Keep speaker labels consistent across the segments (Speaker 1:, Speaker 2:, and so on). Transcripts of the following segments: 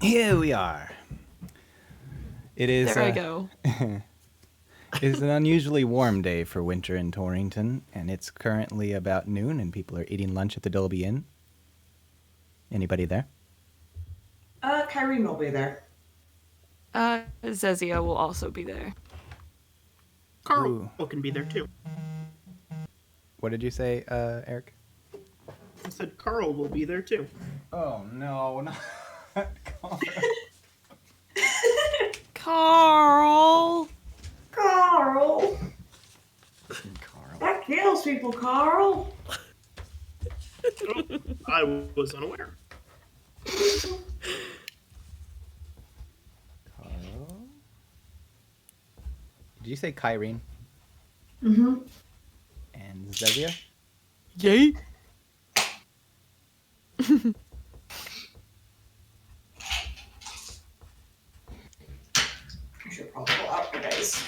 Speaker 1: Here we are. It is.
Speaker 2: There I go.
Speaker 1: It is an unusually warm day for winter in Torrington, and it's currently about noon, and people are eating lunch at the Dolby Inn. Anybody there?
Speaker 3: Kyrene will be there.
Speaker 2: Zezia will also be there.
Speaker 4: Carl can be there too.
Speaker 1: What did you say, Eric?
Speaker 4: I said Carl will be there too.
Speaker 1: Oh no, not Carl.
Speaker 2: Carl!
Speaker 3: Carl!
Speaker 1: Carl.
Speaker 3: That kills people, Carl!
Speaker 4: Oh, I was unaware.
Speaker 1: Carl? Did you say Kyrene?
Speaker 3: Mm-hmm.
Speaker 1: And Zezia?
Speaker 2: Yay!
Speaker 3: I should probably pull out you guys.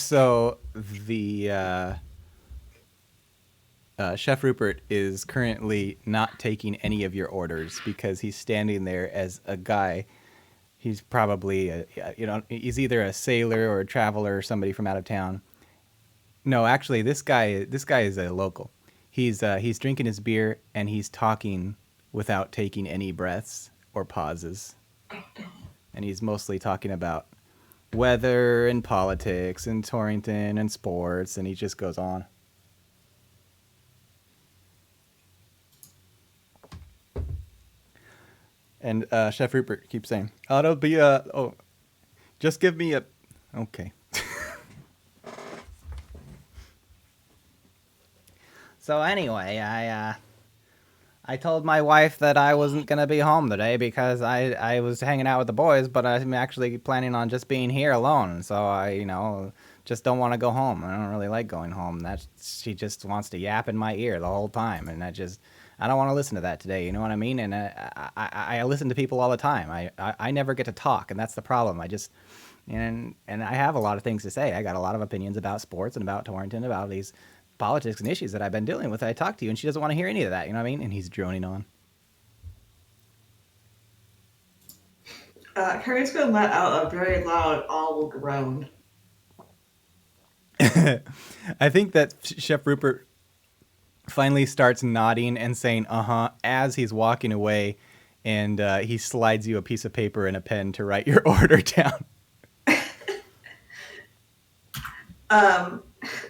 Speaker 1: So the Chef Rupert is currently not taking any of your orders because he's standing there as a guy. He's probably he's either a sailor or a traveler or somebody from out of town. No, actually, this guy is a local. He's drinking his beer and he's talking without taking any breaths or pauses. And he's mostly talking about weather and politics and Torrington and sports, and he just goes on. And Chef Rupert keeps saying, "Oh, it'll be just give me a, okay." So anyway, I told my wife that I wasn't gonna be home today because I was hanging out with the boys, but I'm actually planning on just being here alone. So I just don't want to go home. I don't really like going home. She just wants to yap in my ear the whole time, and I don't want to listen to that today. You know what I mean? And I listen to people all the time. I never get to talk, and that's the problem. And I have a lot of things to say. I got a lot of opinions about sports and about Torrington, about these politics and issues that I've been dealing with. I talk to you, and she doesn't want to hear any of that. You know what I mean? And he's droning on.
Speaker 3: Kyrene's gonna let out a very loud, audible groan.
Speaker 1: I think that Chef Rupert finally starts nodding and saying "uh-huh" as he's walking away, and he slides you a piece of paper and a pen to write your order down.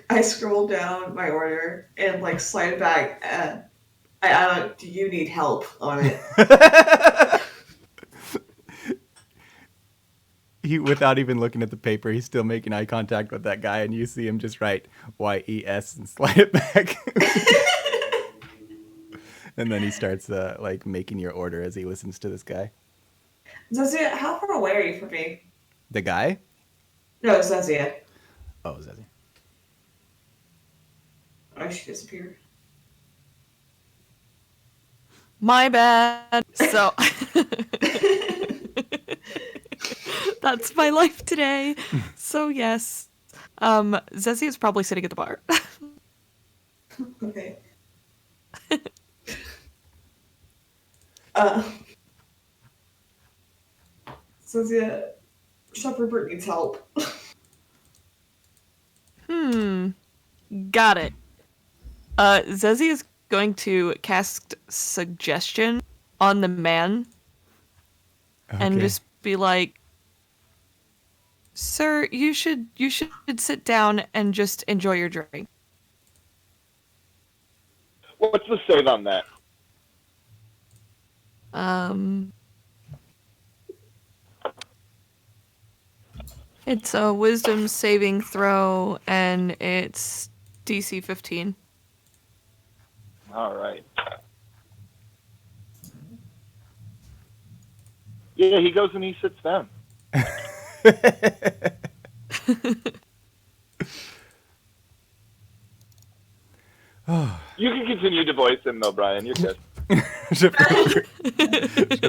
Speaker 3: I scroll down my order and slide it back. I don't. Do you need help on it?
Speaker 1: He, without even looking at the paper, he's still making eye contact with that guy, and you see him just write YES and slide it back. And then he starts making your order as he listens to this guy.
Speaker 3: Zezia, how far away are you from me?
Speaker 1: The guy?
Speaker 3: No, Zezia.
Speaker 1: Oh, Zezzy.
Speaker 3: Oh, she disappeared.
Speaker 2: My bad. So that's my life today. So yes. Zezzy is probably sitting at the bar.
Speaker 3: Okay. Zezia, Chef Rupert needs help.
Speaker 2: Got it. Zezzy is going to cast suggestion on the man and just be like, "Sir, you should sit down and just enjoy your drink."
Speaker 5: What's the save on that?
Speaker 2: It's a wisdom saving throw, and it's DC 15.
Speaker 5: All right. Yeah, he goes and he sits down. You can continue to voice him, though, Brian. You're good.
Speaker 1: Chef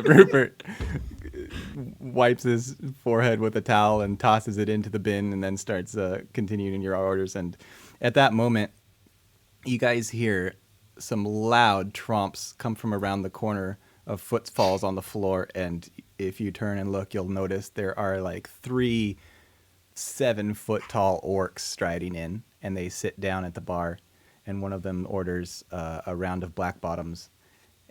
Speaker 1: Rupert wipes his forehead with a towel and tosses it into the bin, and then starts continuing your orders. And at that moment, you guys hear some loud tromps come from around the corner of footfalls on the floor, and if you turn and look, you'll notice there are like 3 7-foot-tall orcs striding in, and they sit down at the bar, and one of them orders a round of black bottoms,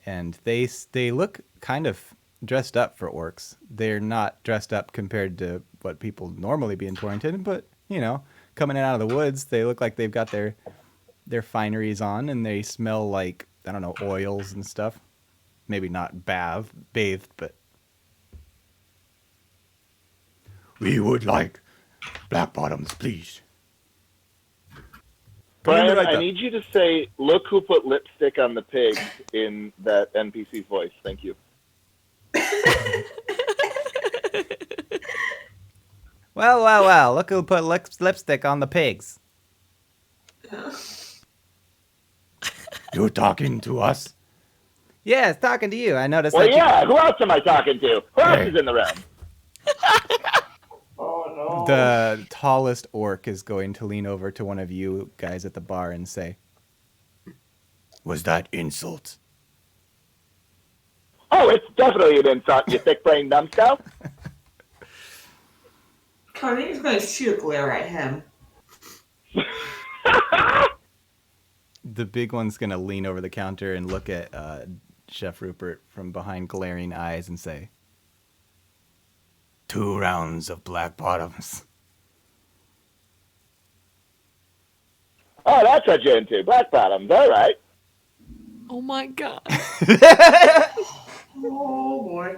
Speaker 1: and they look kind of dressed up for orcs. They're not dressed up compared to what people normally be in Torrington, but you know, coming in out of the woods, they look like they've got their fineries on, and they smell like, I don't know, oils and stuff. Maybe not bathed, but we would like black bottoms, please.
Speaker 5: Brian, I need you to say, "Look who put lipstick on the pig" in that NPC's voice. Thank you.
Speaker 1: Well, look who put lipstick on the pigs. You talking to us? Yes, talking to you. I noticed
Speaker 5: Well,
Speaker 1: that
Speaker 5: yeah, who else am I talking to? Who else is in the room?
Speaker 3: Oh no.
Speaker 1: the tallest orc is going to lean over to one of you guys at the bar and say, "Was that insult?"
Speaker 5: Oh, it's definitely an insult, you thick-brained numbskull.
Speaker 3: Connie's gonna shoot a glare at him.
Speaker 1: The big one's going to lean over the counter and look at Chef Rupert from behind glaring eyes and say, 2 rounds of black bottoms.
Speaker 5: Oh, that's what you're into. Black bottoms, all right.
Speaker 2: Oh my god.
Speaker 3: Oh boy.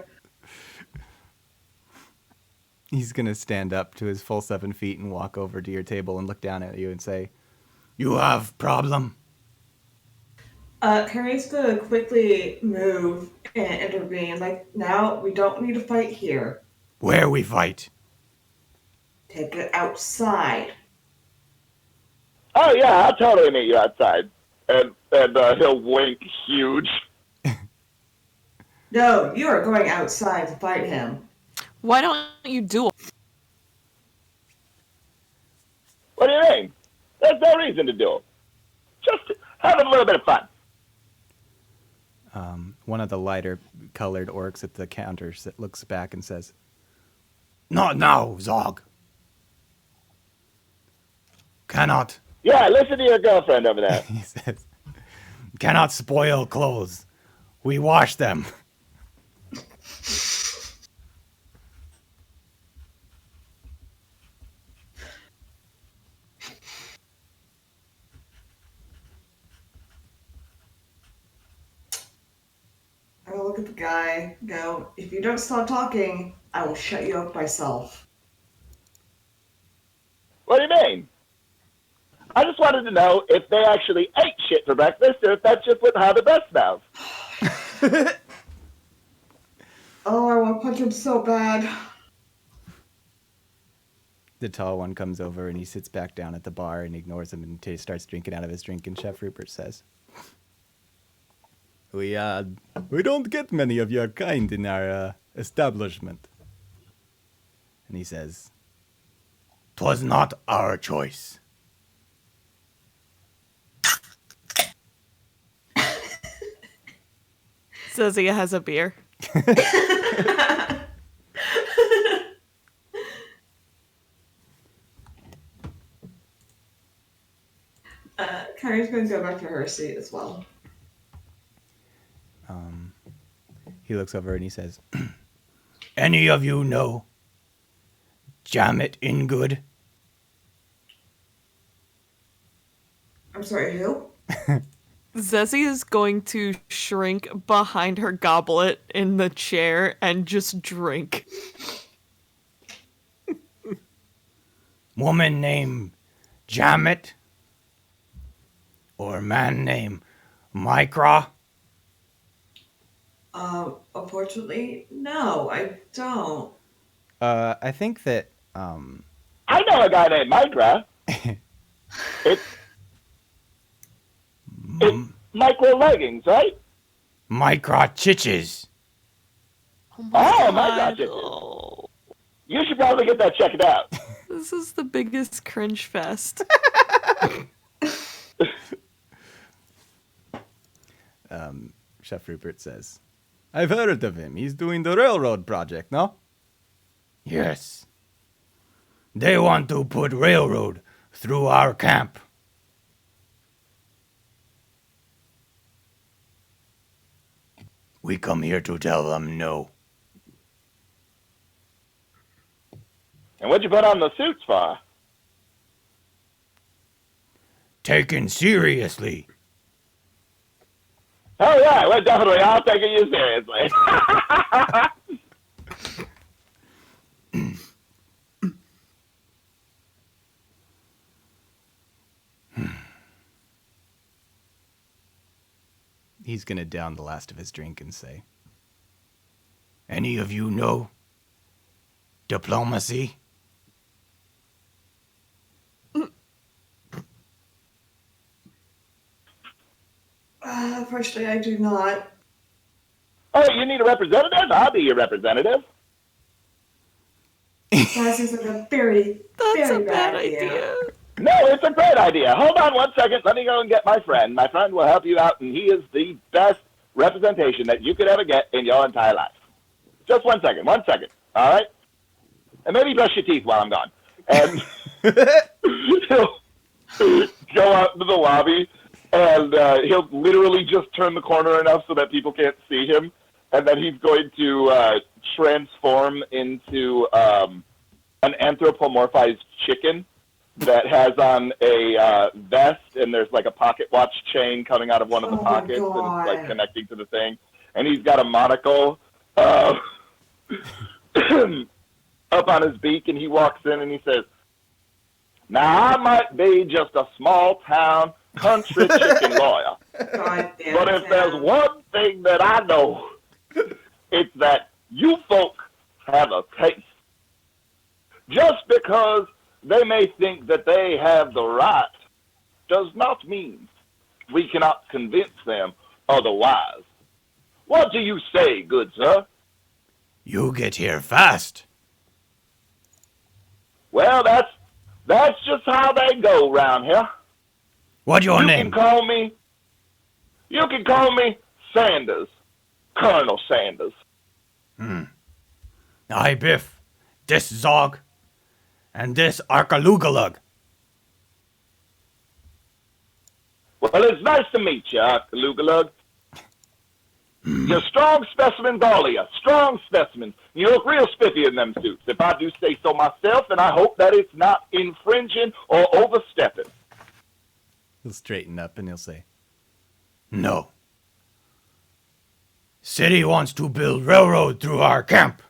Speaker 1: He's going to stand up to his full 7 feet and walk over to your table and look down at you and say, "You have problem?"
Speaker 3: Carrie's gonna quickly move and intervene. Like, now we don't need to fight here.
Speaker 1: "Where we fight?"
Speaker 3: Take it outside.
Speaker 5: Oh, yeah, I'll totally meet you outside. And he'll wink huge.
Speaker 3: No, you are going outside to fight him.
Speaker 2: Why don't you duel?
Speaker 5: What do you mean? There's no reason to do it. Just having a little bit of fun.
Speaker 1: One of the lighter colored orcs at the counter looks back and says, "Not now, Zog. Cannot,"
Speaker 5: Yeah, listen to your girlfriend over there.
Speaker 1: he says, "cannot spoil clothes. We wash them."
Speaker 3: I will look at the guy, go, if you don't stop talking, I will shut you up myself.
Speaker 5: What do you mean? I just wanted to know if they actually ate shit for breakfast or if that's just how the breath smells.
Speaker 3: Oh, I want to punch him so bad.
Speaker 1: The tall one comes over and he sits back down at the bar and ignores him and starts drinking out of his drink. And Chef Rupert says, We don't get many of your kind in our establishment." And he says, "'Twas not our choice."
Speaker 2: Says he has a beer.
Speaker 3: Carrie's going to go back to her seat as well.
Speaker 1: He looks over and he says, "Any of you know Jamet Ingood?"
Speaker 3: I'm sorry, who?
Speaker 2: Zezzy is going to shrink behind her goblet in the chair and just drink.
Speaker 1: Woman named Jamet? Or man named Mycra?
Speaker 3: Unfortunately, no, I don't.
Speaker 1: I think that,
Speaker 5: I know a guy named Mycra. It's micro leggings, right?
Speaker 1: Mycra Chiches.
Speaker 5: Oh, my God.
Speaker 2: Oh,
Speaker 5: You should probably get that checked out.
Speaker 2: this is the biggest cringe fest.
Speaker 1: Chef Rupert says. I've heard of him. He's doing the railroad project, no? Yes. They want to put railroad through our camp. We come here to tell them no.
Speaker 5: And what'd you put on the suits for?
Speaker 1: Taken seriously.
Speaker 5: Oh yeah, well definitely, I'll take you seriously.
Speaker 1: He's gonna down the last of his drink and say, any of you know diplomacy?
Speaker 3: Unfortunately, I do not.
Speaker 5: Oh, you need a representative? I'll be your representative.
Speaker 3: That seems like a very,
Speaker 2: That's
Speaker 3: very
Speaker 2: a bad idea.
Speaker 5: No, it's a great idea. Hold on 1 second. Let me go and get my friend. My friend will help you out, and he is the best representation that you could ever get in your entire life. Just 1 second. 1 second. All right? And maybe brush your teeth while I'm gone. And he'll go out into the lobby, and he'll literally just turn the corner enough so that people can't see him. And then he's going to transform into an anthropomorphized chicken that has on a vest, and there's like a pocket watch chain coming out of one of the pockets, and it's like connecting to the thing. And he's got a monocle up on his beak, and he walks in and he says, now I might be just a small town country chicken lawyer,
Speaker 3: God damn
Speaker 5: but if there's one thing that I know, it's that you folk have a taste. Just because they may think that they have the right does not mean we cannot convince them otherwise. What do you say, good sir?
Speaker 1: You get here fast.
Speaker 5: Well, that's just how they go round here.
Speaker 1: What's your
Speaker 5: You
Speaker 1: name?
Speaker 5: can call me Sanders, Colonel Sanders.
Speaker 1: I Biff. This Zog. And this Arkalugalug.
Speaker 5: Well, it's nice to meet you, Arkalugalug. You're strong specimens, all of you. Strong specimens. You look real spiffy in them suits, if I do say so myself, and I hope that it's not infringing or overstepping.
Speaker 1: He'll straighten up and he'll say, no. City wants to build railroad through our camp.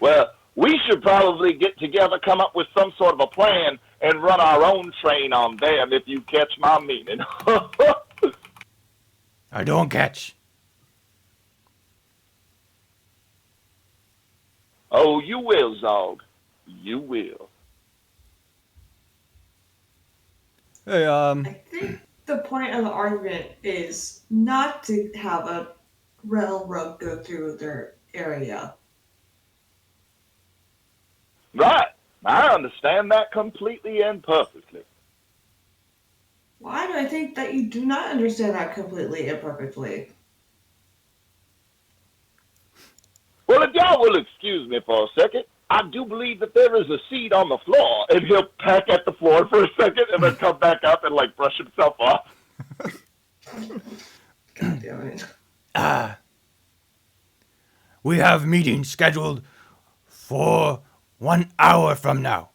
Speaker 5: Well, we should probably get together, come up with some sort of a plan, and run our own train on them, if you catch my meaning.
Speaker 1: I don't catch.
Speaker 5: Oh, you will, Zog. You will.
Speaker 1: Hey,
Speaker 3: I think the point of the argument is not to have a railroad go through their area.
Speaker 5: Right. I understand that completely and perfectly.
Speaker 3: Why do I think that you do not understand that completely and perfectly?
Speaker 5: Well, if y'all will excuse me for a second, I do believe that there is a seat on the floor, and he'll peck at the floor for a second and then come back up and, like, brush himself off.
Speaker 3: God damn it.
Speaker 1: We have meetings scheduled for 1 hour from now.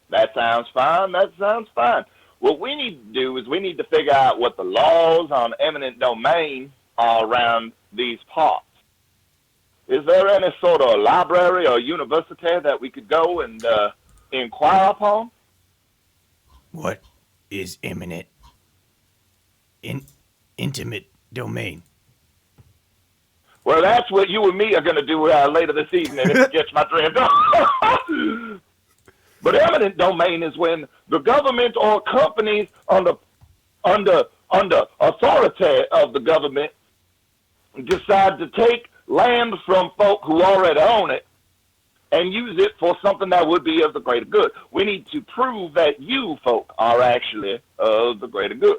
Speaker 5: That sounds fine. That sounds fine. What we need to do is we need to figure out what the laws on eminent domain are around these parts. Is there any sort of library or university that we could go and inquire upon?
Speaker 1: What is imminent? Intimate domain.
Speaker 5: Well, that's what you and me are going to do later this evening, if you catch my drift. But eminent domain is when the government or companies under authority of the government decide to take land from folk who already own it and use it for something that would be of the greater good. We need to prove that you folk are actually of the greater good.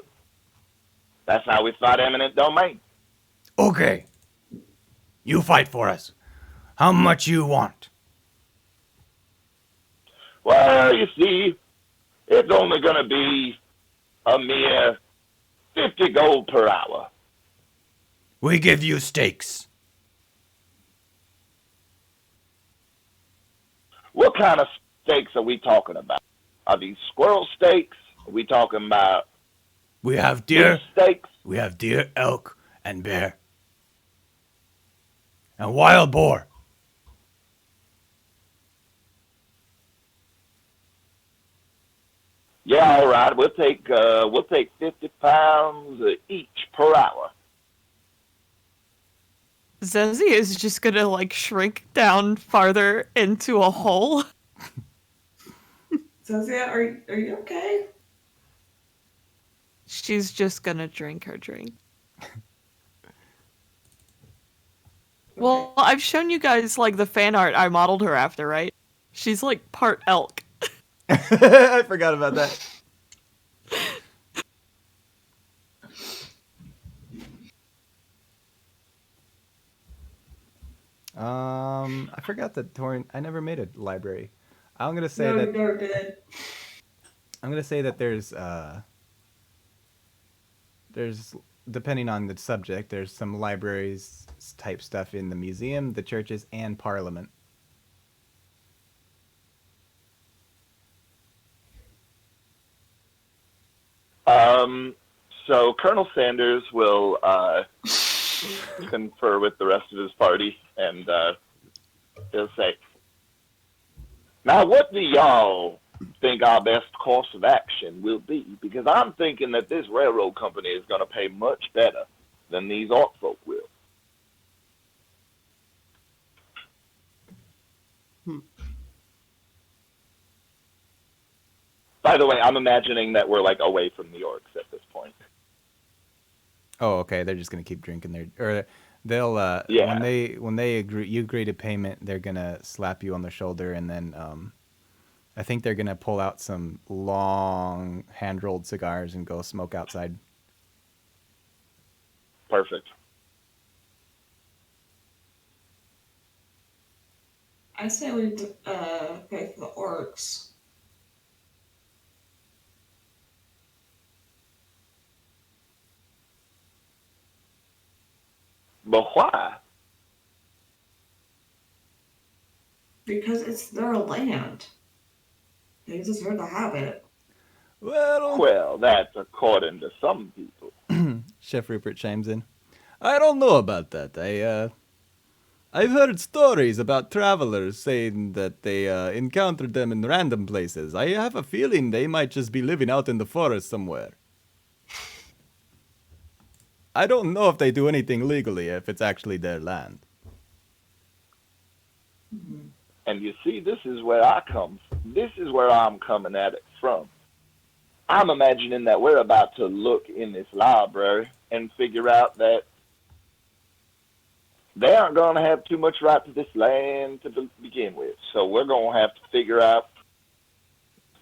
Speaker 5: That's how we fight eminent domain.
Speaker 1: Okay. You fight for us. How much you want?
Speaker 5: Well, you see, it's only going to be a mere 50 gold per hour.
Speaker 1: We give you steaks.
Speaker 5: What kind of steaks are we talking about? Are these squirrel steaks? Are we talking about
Speaker 1: We have deer.
Speaker 5: beef steaks?
Speaker 1: We have deer, elk, and bear. And wild boar.
Speaker 5: Yeah, all right. We'll take 50 pounds each per hour.
Speaker 2: Zezzy is just gonna like shrink down farther into a hole.
Speaker 3: Zazia, are you okay?
Speaker 2: She's just gonna drink her drink. Well, I've shown you guys like the fan art I modeled her after, right? She's like part elk.
Speaker 1: I forgot about that. I forgot that Torrington. I never made a library. I'm gonna say
Speaker 3: No,
Speaker 1: that
Speaker 3: you never did.
Speaker 1: I'm gonna say that there's depending on the subject, there's some libraries type stuff in the museum, the churches, and Parliament.
Speaker 5: So Colonel Sanders will confer with the rest of his party, and he'll say, "Now, what do y'all think our best course of action will be? Because I'm thinking that this railroad company is going to pay much better than these orc folk will." By the way, I'm imagining that we're like away from the orcs at this point.
Speaker 1: Oh, okay. They're just gonna keep drinking or they'll
Speaker 5: Yeah.
Speaker 1: when they agree to payment, they're gonna slap you on the shoulder, and then I think they're gonna pull out some long hand rolled cigars and go smoke outside.
Speaker 5: Perfect.
Speaker 3: I say we pay for the orcs.
Speaker 5: But why?
Speaker 3: Because it's their land. They deserve to have it.
Speaker 5: Well, that's according to some people.
Speaker 1: Chef Rupert chimes in. I don't know about that. I've heard stories about travelers saying that they encountered them in random places. I have a feeling they might just be living out in the forest somewhere. I don't know if they do anything legally, if it's actually their land.
Speaker 5: And you see, this is where I'm coming at it from. I'm imagining that we're about to look in this library and figure out that they aren't going to have too much right to this land to begin with. So we're going to have to figure out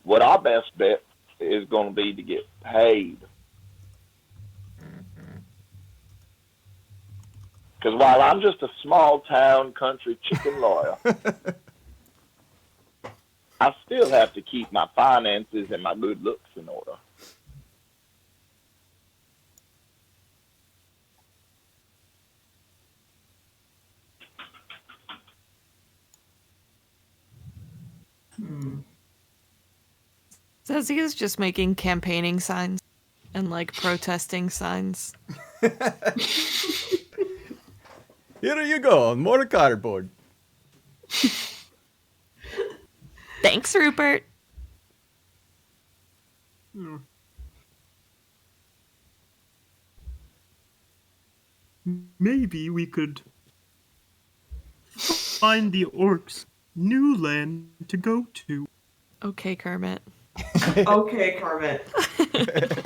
Speaker 5: what our best bet is going to be to get paid. Because while I'm just a small town country chicken lawyer, I still have to keep my finances and my good looks in order.
Speaker 2: Zezzy is just making campaigning signs and like protesting signs.
Speaker 1: Here you go, more cardboard.
Speaker 2: Thanks, Rupert.
Speaker 4: Maybe we could find the orcs new land to go to.
Speaker 2: Okay, Kermit.
Speaker 3: Okay, Kermit.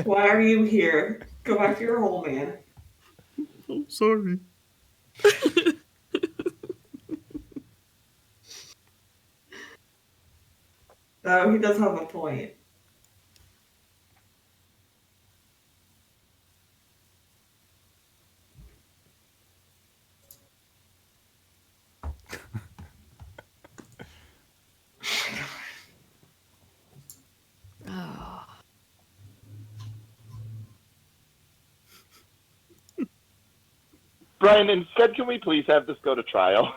Speaker 3: Why are you here? Go back to your hole, man.
Speaker 4: Oh, sorry.
Speaker 3: Though he does have a point.
Speaker 2: Oh.
Speaker 5: Brian, instead, can we please have this go to trial?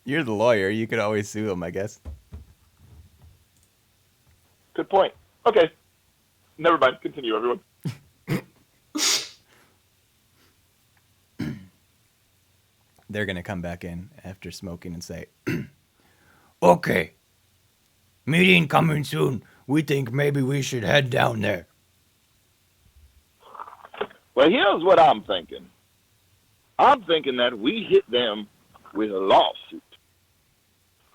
Speaker 1: You're the lawyer. You could always sue him, I guess.
Speaker 5: Good point. Okay. Never mind. Continue, everyone.
Speaker 1: They're going to come back in after smoking and say, okay, meeting coming soon. We think maybe we should head down there.
Speaker 5: Well, here's what I'm thinking. I'm thinking that we hit them with a lawsuit.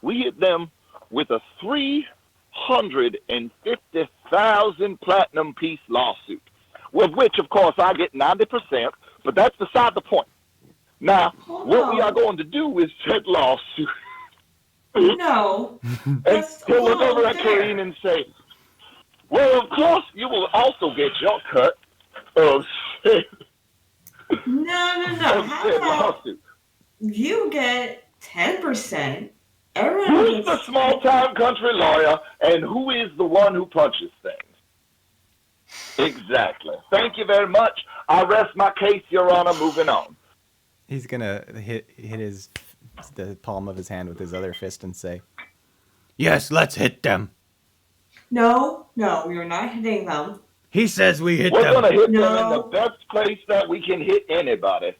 Speaker 5: We hit them with a 350,000 platinum piece lawsuit, with which, of course, I get 90%, but that's beside the point. Now, what we are going to do is set lawsuit.
Speaker 3: No.
Speaker 5: And
Speaker 3: That's
Speaker 5: he'll look over at
Speaker 3: fair.
Speaker 5: Karine and say, well, of course, you will also get your cut of said
Speaker 3: No. How about
Speaker 5: lawsuit.
Speaker 3: you get 10%? Everyone
Speaker 5: Who's
Speaker 3: gets
Speaker 5: the small town country lawyer, and who is the one who punches things? Exactly. Thank you very much. I rest my case, Your Honor. Moving on.
Speaker 1: He's going to hit the palm of his hand with his other fist and say, yes, let's hit them.
Speaker 3: No, we are not hitting them.
Speaker 1: He says we hit
Speaker 5: We're
Speaker 1: them.
Speaker 5: going to hit them in
Speaker 3: No.
Speaker 5: the best place that we can hit anybody,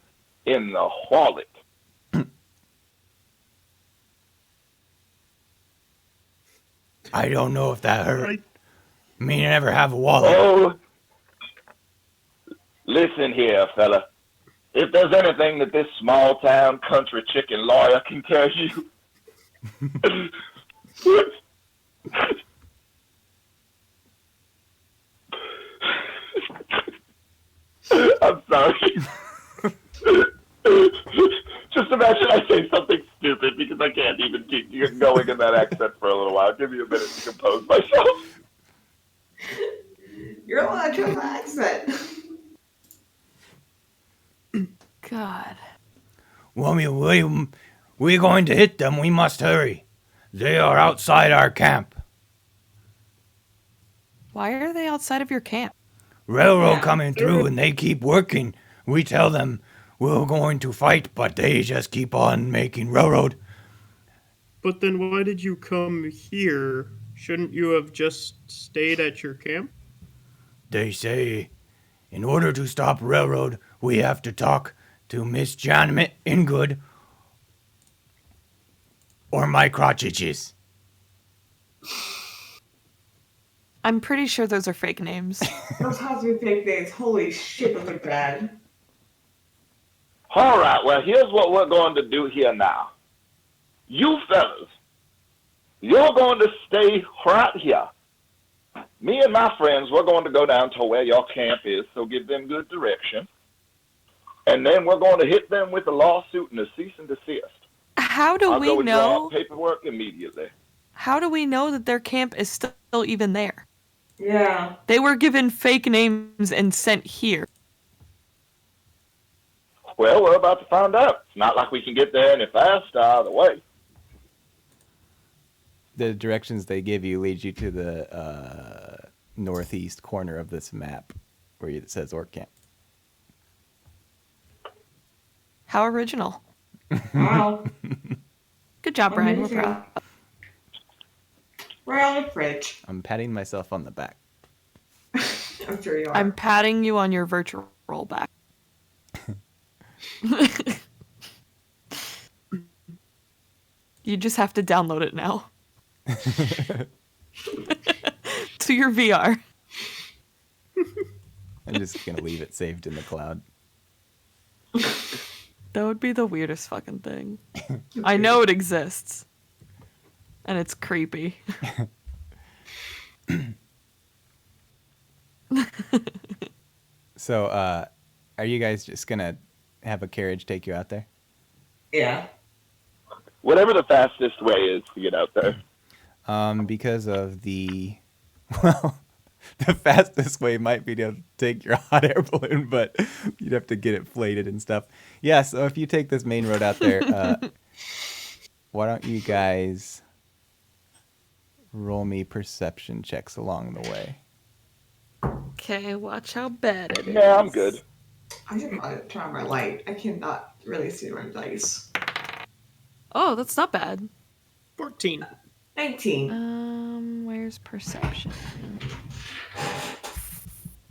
Speaker 5: in the wallet.
Speaker 1: I don't know if that hurt.
Speaker 4: Right.
Speaker 1: Me never have a wallet.
Speaker 5: Oh, listen here, fella. If there's anything that this small town country chicken lawyer can tell you, I'm sorry. Just imagine I say something stupid because I can't even keep going in that accent for a little while. Give me a minute to compose myself.
Speaker 3: You're allowed to have an accent.
Speaker 2: God.
Speaker 1: Well, we're going to hit them. We must hurry. They are outside our camp.
Speaker 2: Why are they outside of your camp?
Speaker 1: Railroad
Speaker 3: Yeah.
Speaker 1: coming through and they keep working. We tell them we're going to fight, but they just keep on making railroad.
Speaker 4: But then why did you come here? Shouldn't you have just stayed at your camp?
Speaker 1: They say, in order to stop railroad, we have to talk to Miss Janet Ingood or my crotchages.
Speaker 2: I'm pretty sure those are fake names.
Speaker 3: Those have to be fake names. Holy shit, those are bad.
Speaker 5: All right, well, here's what we're going to do here now. You fellas, you're going to stay right here. Me and my friends, we're going to go down to where your camp is, so give them good direction. And then we're going to hit them with a lawsuit and a cease and desist.
Speaker 2: How do
Speaker 5: I'll
Speaker 2: we
Speaker 5: go and draw
Speaker 2: know?
Speaker 5: up paperwork immediately.
Speaker 2: How do we know that their camp is still even there?
Speaker 3: Yeah.
Speaker 2: They were given fake names and sent here.
Speaker 5: Well, we're about to find out. It's not like we can get there any faster either way.
Speaker 1: The directions they give you lead you to the northeast corner of this map where it says Orc Camp.
Speaker 2: How original.
Speaker 3: Wow.
Speaker 2: Good job, Brian. We're
Speaker 3: Amazing.
Speaker 2: proud.
Speaker 3: We're on the fridge.
Speaker 1: I'm patting myself on the back.
Speaker 3: I'm sure you are.
Speaker 2: I'm patting you on your virtual back. You just have to download it now. To your VR.
Speaker 1: I'm just going to leave it saved in the cloud.
Speaker 2: That would be the weirdest fucking thing. I know it exists. And it's creepy.
Speaker 1: So, are you guys just going to have a carriage take you out there?
Speaker 3: Yeah.
Speaker 5: Whatever the fastest way is to get out there.
Speaker 1: Because of the, well, the fastest way might be to take your hot air balloon, but you'd have to get it inflated and stuff. Yeah, so if you take this main road out there, why don't you guys roll me perception checks along the way?
Speaker 2: Okay, watch how bad it is.
Speaker 5: Yeah, I'm good.
Speaker 3: I should probably turn on my light. I cannot really see my dice.
Speaker 2: Oh, that's not bad.
Speaker 4: 14.
Speaker 3: 19.
Speaker 2: Where's perception?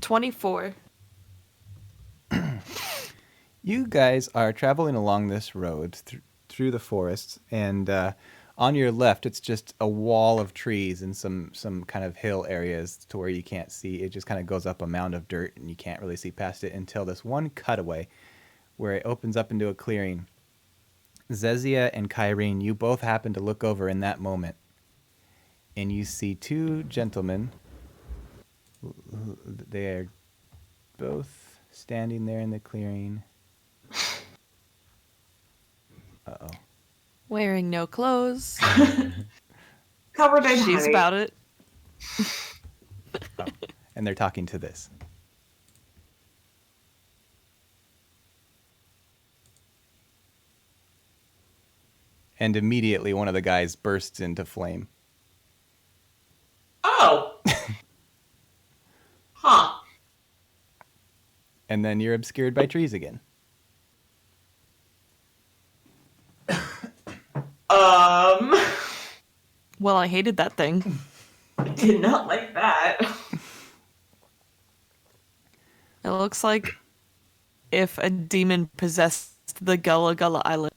Speaker 2: 24.
Speaker 1: You guys are traveling along this road through the forests, and on your left, it's just a wall of trees and some kind of hill areas to where you can't see. It just kind of goes up a mound of dirt, and you can't really see past it until this one cutaway where it opens up into a clearing. Zezia and Kyrene, you both happen to look over in that moment, and you see two gentlemen. They are both standing there in the clearing. Uh-oh.
Speaker 2: Wearing no clothes.
Speaker 3: Covered in
Speaker 2: She's
Speaker 3: honey.
Speaker 2: about it.
Speaker 1: Oh. And they're talking to this. And immediately one of the guys bursts into flame.
Speaker 3: Oh. Huh.
Speaker 1: And then you're obscured by trees again.
Speaker 2: Well, I hated that thing.
Speaker 3: I did not like that.
Speaker 2: It looks like if a demon possessed the Gullah Gullah Island.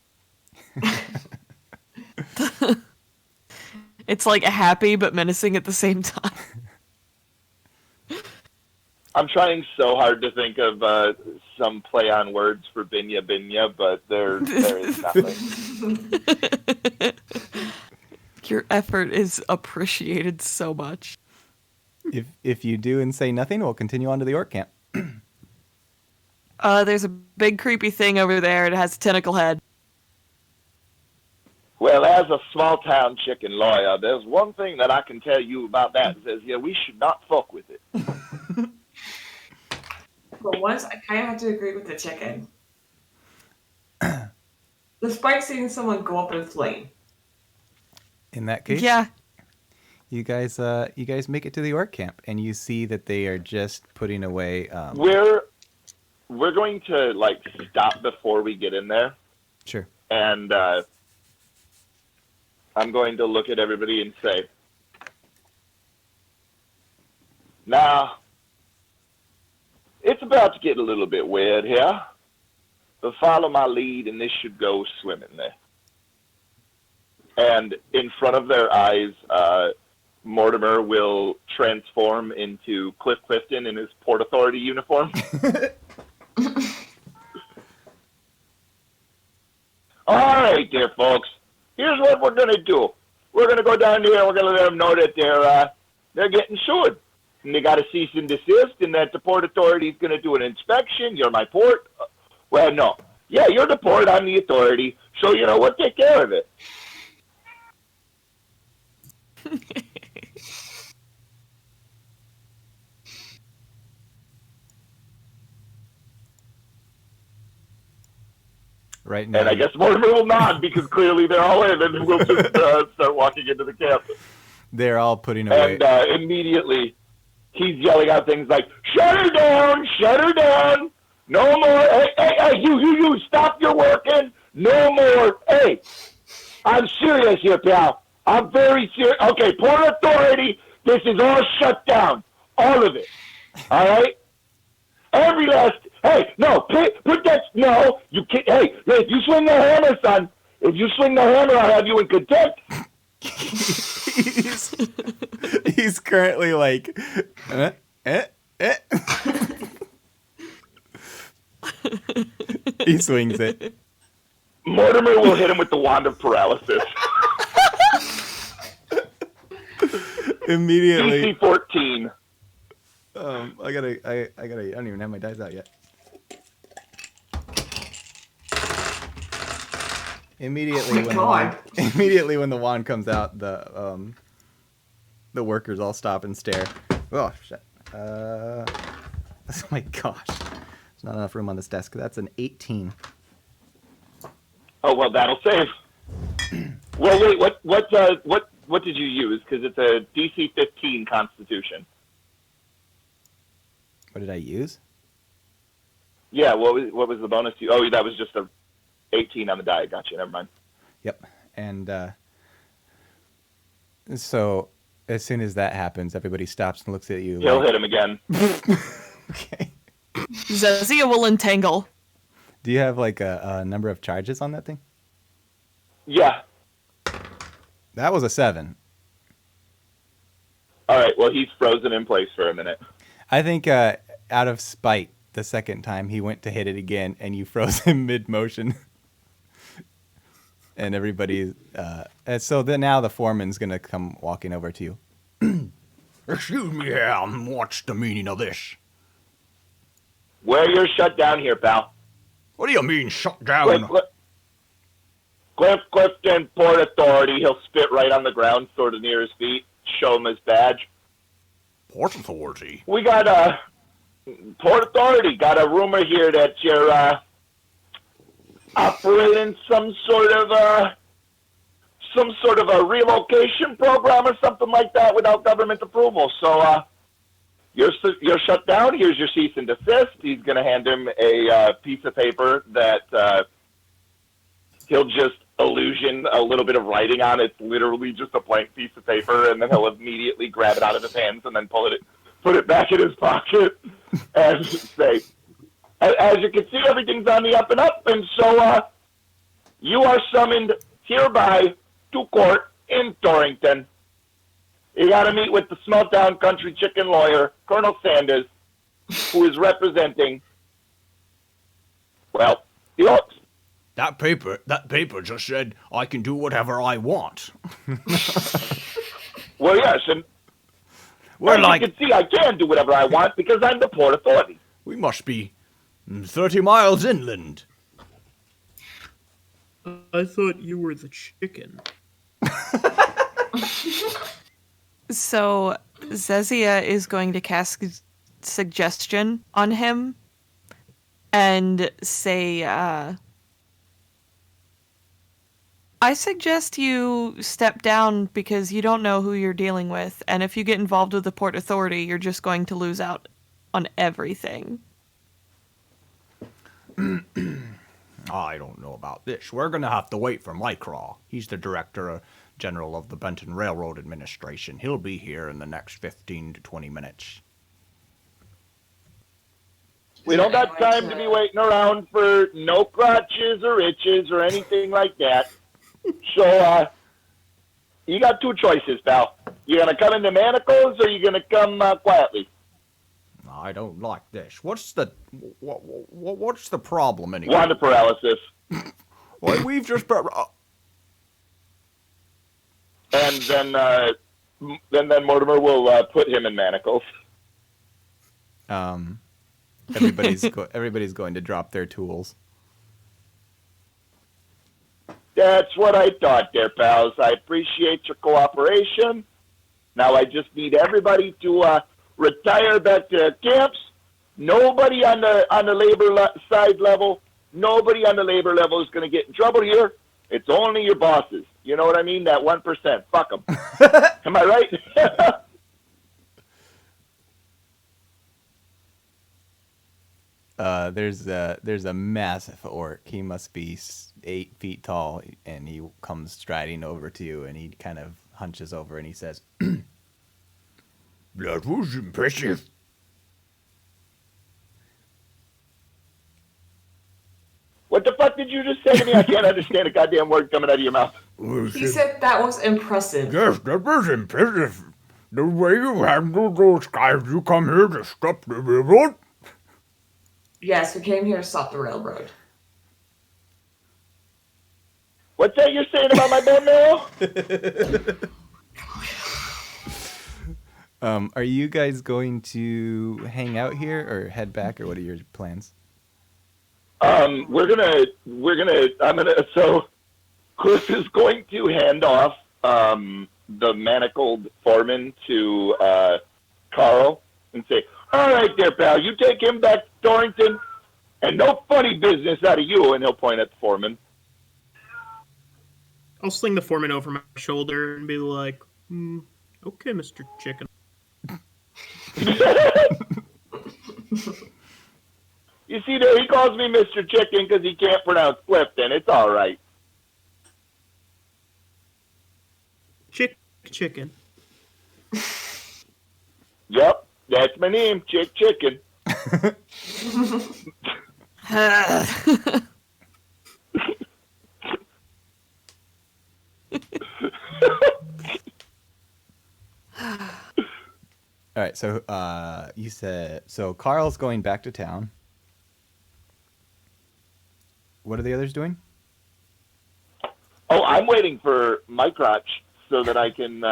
Speaker 2: It's like happy but menacing at the same time.
Speaker 5: I'm trying so hard to think of some play on words for Binya Binya, but there is nothing.
Speaker 2: Your effort is appreciated so much.
Speaker 1: If you do and say nothing, we'll continue on to the orc camp.
Speaker 2: There's a big creepy thing over there. It has a tentacle head.
Speaker 5: Well, as a small town chicken lawyer, there's one thing that I can tell you about that. It says, yeah, we should not fuck with it.
Speaker 3: But once I kind of have to agree with the chicken. Despite seeing someone go up in flame.
Speaker 1: In that case,
Speaker 2: Yeah.
Speaker 1: you guys make it to the orc camp, and you see that they are just putting away.
Speaker 5: We're going to stop before we get in there,
Speaker 1: Sure.
Speaker 5: and I'm going to look at everybody and say, now, it's about to get a little bit weird here, but follow my lead and this should go swimmingly. And in front of their eyes, Mortimer will transform into Cliff Clifton in his Port Authority uniform. All right, dear folks, here's what we're going to do. We're going to go down there and we're going to let them know that they're getting sued. And they got a cease and desist, and that the Port Authority is going to do an inspection. You're my port. Well, no. Yeah, you're the port. I'm the authority. So, you know what? Take care of it.
Speaker 1: Right now.
Speaker 5: And I guess Mortimer will nod because clearly they're all in, and we'll just start walking into the camp.
Speaker 1: They're all putting away.
Speaker 5: And immediately he's yelling out things like, shut her down, no more, hey, you, stop your working, no more, hey, I'm serious here, pal, I'm very serious, okay, Port Authority, this is all shut down, all of it, all right, every last, hey, no, put that, no, you can't, hey, if you swing the hammer, son, if you swing the hammer, I'll have you in contempt.
Speaker 1: He's currently like, He swings it.
Speaker 5: Mortimer will hit him with the wand of paralysis.
Speaker 1: Immediately.
Speaker 5: DC 14.
Speaker 1: I don't even have my dice out yet. Immediately
Speaker 3: Oh my
Speaker 1: when
Speaker 3: God.
Speaker 1: immediately when the wand comes out, the workers all stop and stare. Oh shit! Oh my gosh! There's not enough room on this desk. That's an 18.
Speaker 5: Oh well, that'll save. Well, wait. What did you use? Because it's a DC 15 Constitution.
Speaker 1: What did I use?
Speaker 5: Yeah. What was the bonus? Oh, that was just a 18 on the die. Gotcha. Never mind.
Speaker 1: Yep. And so as soon as that happens, everybody stops and looks at you.
Speaker 5: He'll
Speaker 1: like,
Speaker 5: hit him again.
Speaker 1: Okay.
Speaker 2: Zezia will entangle.
Speaker 1: Do you have like a number of charges on that thing?
Speaker 5: Yeah.
Speaker 1: That was a 7.
Speaker 5: All right. Well, he's frozen in place for a minute.
Speaker 1: I think out of spite, the second time he went to hit it again, and you froze him mid-motion. And everybody, and so then now the foreman's gonna come walking over to you. Excuse me, what's the meaning of this?
Speaker 5: Where you're shut down here, pal.
Speaker 1: What do you mean shut down?
Speaker 5: Clifton, Port Authority. He'll spit right on the ground, sort of near his feet. Show him his badge.
Speaker 1: Port Authority.
Speaker 5: We got Port Authority. Got a rumor here that you're operating some sort of a relocation program or something like that without government approval. So you're shut down. Here's your cease and desist. He's gonna hand him a piece of paper that he'll just illusion a little bit of writing on. It's literally just a blank piece of paper, and then he'll immediately grab it out of his hands and then put it back in his pocket and say, as you can see, everything's on the up and up, and so you are summoned hereby to court in Torrington. You got to meet with the small-town country chicken lawyer, Colonel Sanders, who is representing, well, the Orcs.
Speaker 1: That paper just said I can do whatever I want.
Speaker 5: Well, yes, and
Speaker 1: We're like,
Speaker 5: you can see, I can do whatever I want because I'm the Port Authority.
Speaker 1: we must be 30 miles inland.
Speaker 4: I thought you were the chicken.
Speaker 2: So Zezia is going to cast suggestion on him and say, I suggest you step down because you don't know who you're dealing with, and if you get involved with the Port Authority, you're just going to lose out on everything.
Speaker 1: I don't know about this. We're going to have to wait for Mycraw. He's the Director General of the Benton Railroad Administration. He'll be here in the next 15 to 20 minutes.
Speaker 5: We don't got time to be waiting around for no crotches or itches or anything like that. So, you got two choices, pal. You gonna come into manacles or you gonna come quietly?
Speaker 1: I don't like this. What's the problem anyway?
Speaker 5: Wanda paralysis.
Speaker 1: Well, we've just
Speaker 5: And then Mortimer will put him in manacles.
Speaker 1: everybody's going to drop their tools.
Speaker 5: That's what I thought there, pals. I appreciate your cooperation. Now I just need everybody to retire back to camps. Nobody on the labor side level, nobody on the labor level is going to get in trouble here. It's only your bosses. You know what I mean? That 1%. Fuck them. Am I right?
Speaker 1: There's a massive orc. He must be 8 feet tall, and he comes striding over to you, and he kind of hunches over, and he says, "That was impressive."
Speaker 5: What the fuck did you just say to me? I can't understand a goddamn word coming out of your mouth.
Speaker 3: He said that was impressive.
Speaker 1: Yes, that was impressive. The way you handled those guys, you come here to stop the railroad?
Speaker 3: Yes, we came here to stop the railroad.
Speaker 5: What's that you're saying about my bone marrow?
Speaker 1: Are you guys going to hang out here or head back, or what are your plans?
Speaker 5: So Cliff is going to hand off the manacled foreman to Carl and say, "All right there, pal, you take him back to Torrington, and no funny business out of you," and he'll point at the foreman.
Speaker 4: I'll sling the foreman over my shoulder and be like, "Okay, Mr. Chicken."
Speaker 5: You see there, he calls me Mr. Chicken because he can't pronounce Clifton. It's all right.
Speaker 4: Chicken.
Speaker 5: Yep, that's my name, Chicken.
Speaker 1: All right, so you said so. Carl's going back to town. What are the others doing?
Speaker 5: Oh, I'm waiting for my crotch so that I can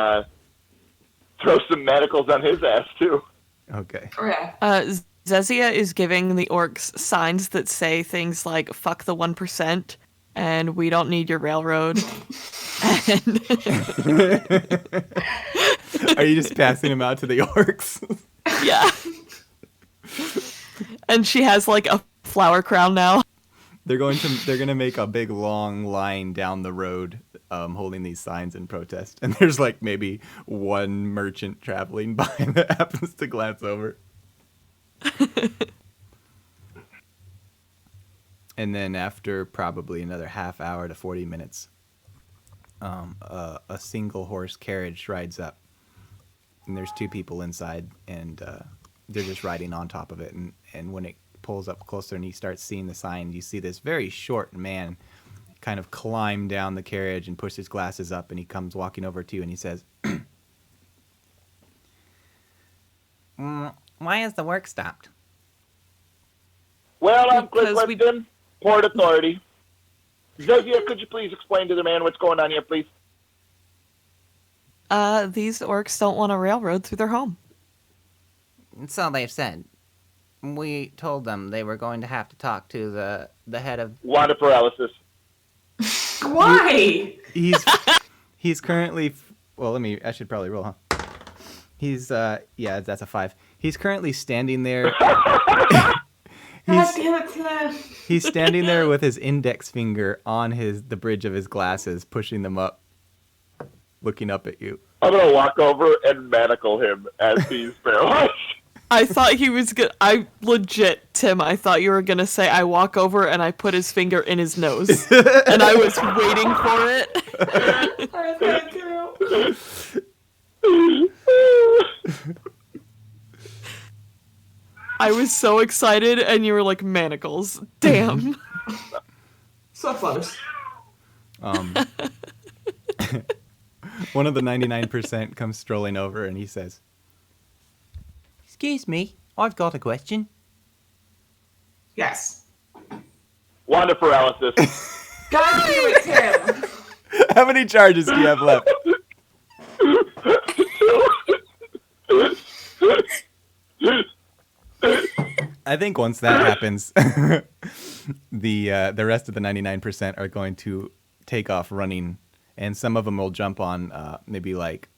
Speaker 5: throw some manacles on his ass too.
Speaker 1: Okay.
Speaker 3: Okay.
Speaker 2: Zezia is giving the orcs signs that say things like "fuck the 1%" and "we don't need your railroad." And
Speaker 1: Are you just passing them out to the orcs?
Speaker 2: yeah. And she has like a flower crown now.
Speaker 1: They're gonna make a big long line down the road, holding these signs in protest. And there's like maybe one merchant traveling by that happens to glance over. And then after probably another half hour to 40 minutes, a single horse carriage rides up, and there's two people inside, and they're just riding on top of it. And when it pulls up closer and you start seeing the sign, you see this very short man kind of climb down the carriage and push his glasses up, and he comes walking over to you and he says, "Why is the work stopped?"
Speaker 5: Well, I'm Cliff
Speaker 2: Because we-
Speaker 5: Clifton, Port Authority. Zozia, could you please explain to the man what's going on here, please?
Speaker 2: These orcs don't want a railroad through their home.
Speaker 1: So they've said. We told them they were going to have to talk to the head of...
Speaker 5: Wanda paralysis.
Speaker 3: Why?
Speaker 1: He's currently... Well, I should probably roll, huh? He's, yeah, that's a 5. He's currently standing there... He's standing there with his index finger on the bridge of his glasses, pushing them up, looking up at you.
Speaker 5: I'm going to walk over and manacle him as he's paralyzed.
Speaker 2: I thought he was good. Tim, I thought you were gonna say I walk over and I put his finger in his nose, and I was waiting for it.
Speaker 3: I think
Speaker 2: I was so excited, and you were like manacles. Damn.
Speaker 3: so fun.
Speaker 1: One of the 99% comes strolling over and he says, "Excuse me, I've got a question."
Speaker 3: Yes.
Speaker 5: Wanda paralysis.
Speaker 3: God damn it, Tim.
Speaker 1: How many charges do you have left? I think once that happens, the rest of the 99% are going to take off running, and some of them will jump on maybe like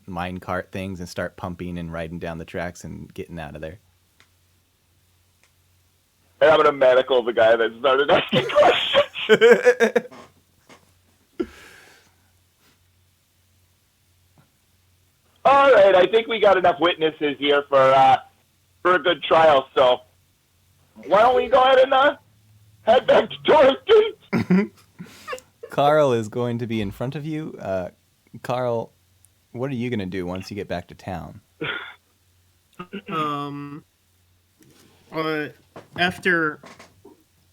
Speaker 1: mine cart things and start pumping and riding down the tracks and getting out of there.
Speaker 5: And I'm going to manacle the guy that started asking questions. All right, I think we got enough witnesses here for a good trial, so why don't we go ahead and head back to Torrington?
Speaker 1: Carl is going to be in front of you. Carl, what are you going to do once you get back to town?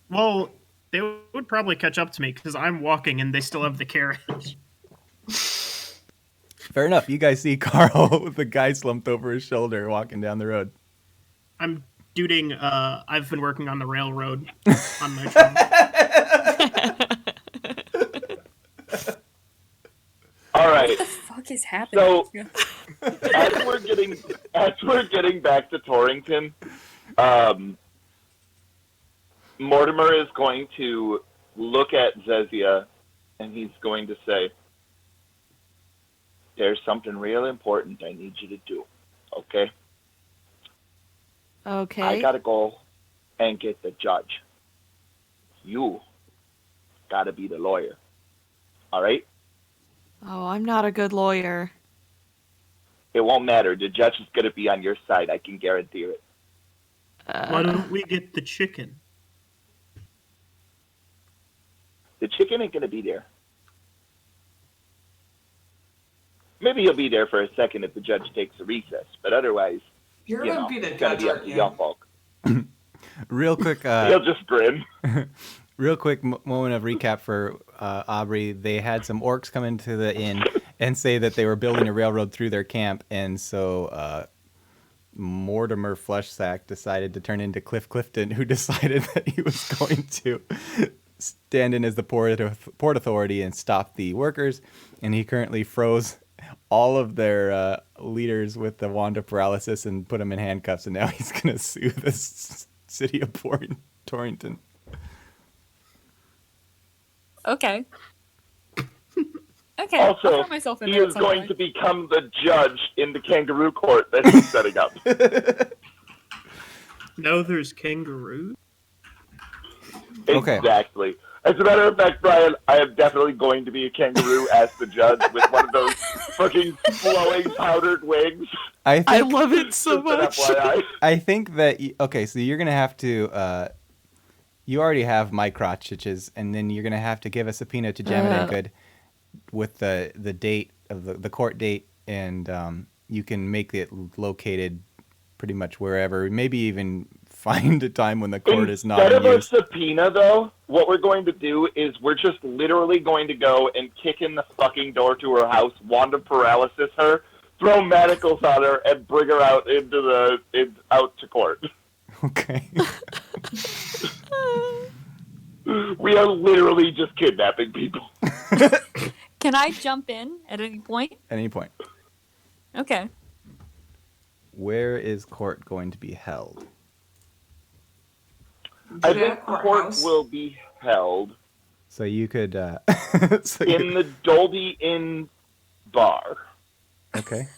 Speaker 4: Well, they would probably catch up to me because I'm walking and they still have the carriage.
Speaker 1: Fair enough. You guys see Carl with the guy slumped over his shoulder walking down the road.
Speaker 4: I'm duding, I've been working on the railroad on my phone.
Speaker 5: All right.
Speaker 6: What the fuck is happening?
Speaker 5: So, as we're getting back to Torrington, Mortimer is going to look at Zezia and he's going to say, there's something real important I need you to do, okay?
Speaker 2: Okay.
Speaker 5: I gotta go and get the judge. You gotta be the lawyer. All right?
Speaker 2: Oh, I'm not a good lawyer.
Speaker 5: It won't matter. The judge is gonna be on your side. I can guarantee it.
Speaker 4: Why don't we get the chicken?
Speaker 5: The chicken ain't gonna be there. Maybe he'll be there for a second if the judge takes a recess, but otherwise,
Speaker 3: You're
Speaker 5: you
Speaker 3: gonna
Speaker 5: know,
Speaker 3: be the
Speaker 5: it's gonna
Speaker 3: judge,
Speaker 5: be up
Speaker 3: aren't
Speaker 5: to
Speaker 3: you?
Speaker 5: young folk.
Speaker 1: Real quick,
Speaker 5: He'll just grin.
Speaker 1: real quick moment of recap for Aubrey. They had some orcs come into the inn and say that they were building a railroad through their camp, and so Mortimer Fleshsack decided to turn into Cliff Clifton, who decided that he was going to stand in as the port authority and stop the workers, and he currently froze all of their leaders with the wand of paralysis and put them in handcuffs, and now he's going to sue the city of Torrington.
Speaker 6: Okay. Okay. I'll
Speaker 5: Also,
Speaker 6: throw myself in
Speaker 5: he
Speaker 6: there at
Speaker 5: is
Speaker 6: some
Speaker 5: going
Speaker 6: point.
Speaker 5: to become the judge in the kangaroo court that he's setting up.
Speaker 4: Now there's kangaroos?
Speaker 1: Okay.
Speaker 5: Exactly. As a matter of fact, Brian, I am definitely going to be a kangaroo as the judge with one of those fucking flowing powdered wigs.
Speaker 2: I love it so
Speaker 5: Just
Speaker 2: much.
Speaker 5: an FYI.
Speaker 1: I think that okay, so you're gonna have to. You already have my crotch itches, and then you're gonna have to give a subpoena to Jam Good with the date of the court date, and you can make it located pretty much wherever. Maybe even find a time when the court is not
Speaker 5: Instead
Speaker 1: in
Speaker 5: of a
Speaker 1: use.
Speaker 5: subpoena, though, what we're going to do is we're just literally going to go and kick in the fucking door to her house, wand of paralysis her, throw manacles on her, and bring her out out to court.
Speaker 1: Okay.
Speaker 5: We are literally just kidnapping people.
Speaker 6: Can I jump in at any point?
Speaker 1: At any point.
Speaker 6: Okay.
Speaker 1: Where is court going to be held?
Speaker 5: I
Speaker 3: Judea
Speaker 5: think court
Speaker 3: courthouse.
Speaker 5: will be held
Speaker 1: So you could.
Speaker 5: in the Dolby Inn bar.
Speaker 1: Okay.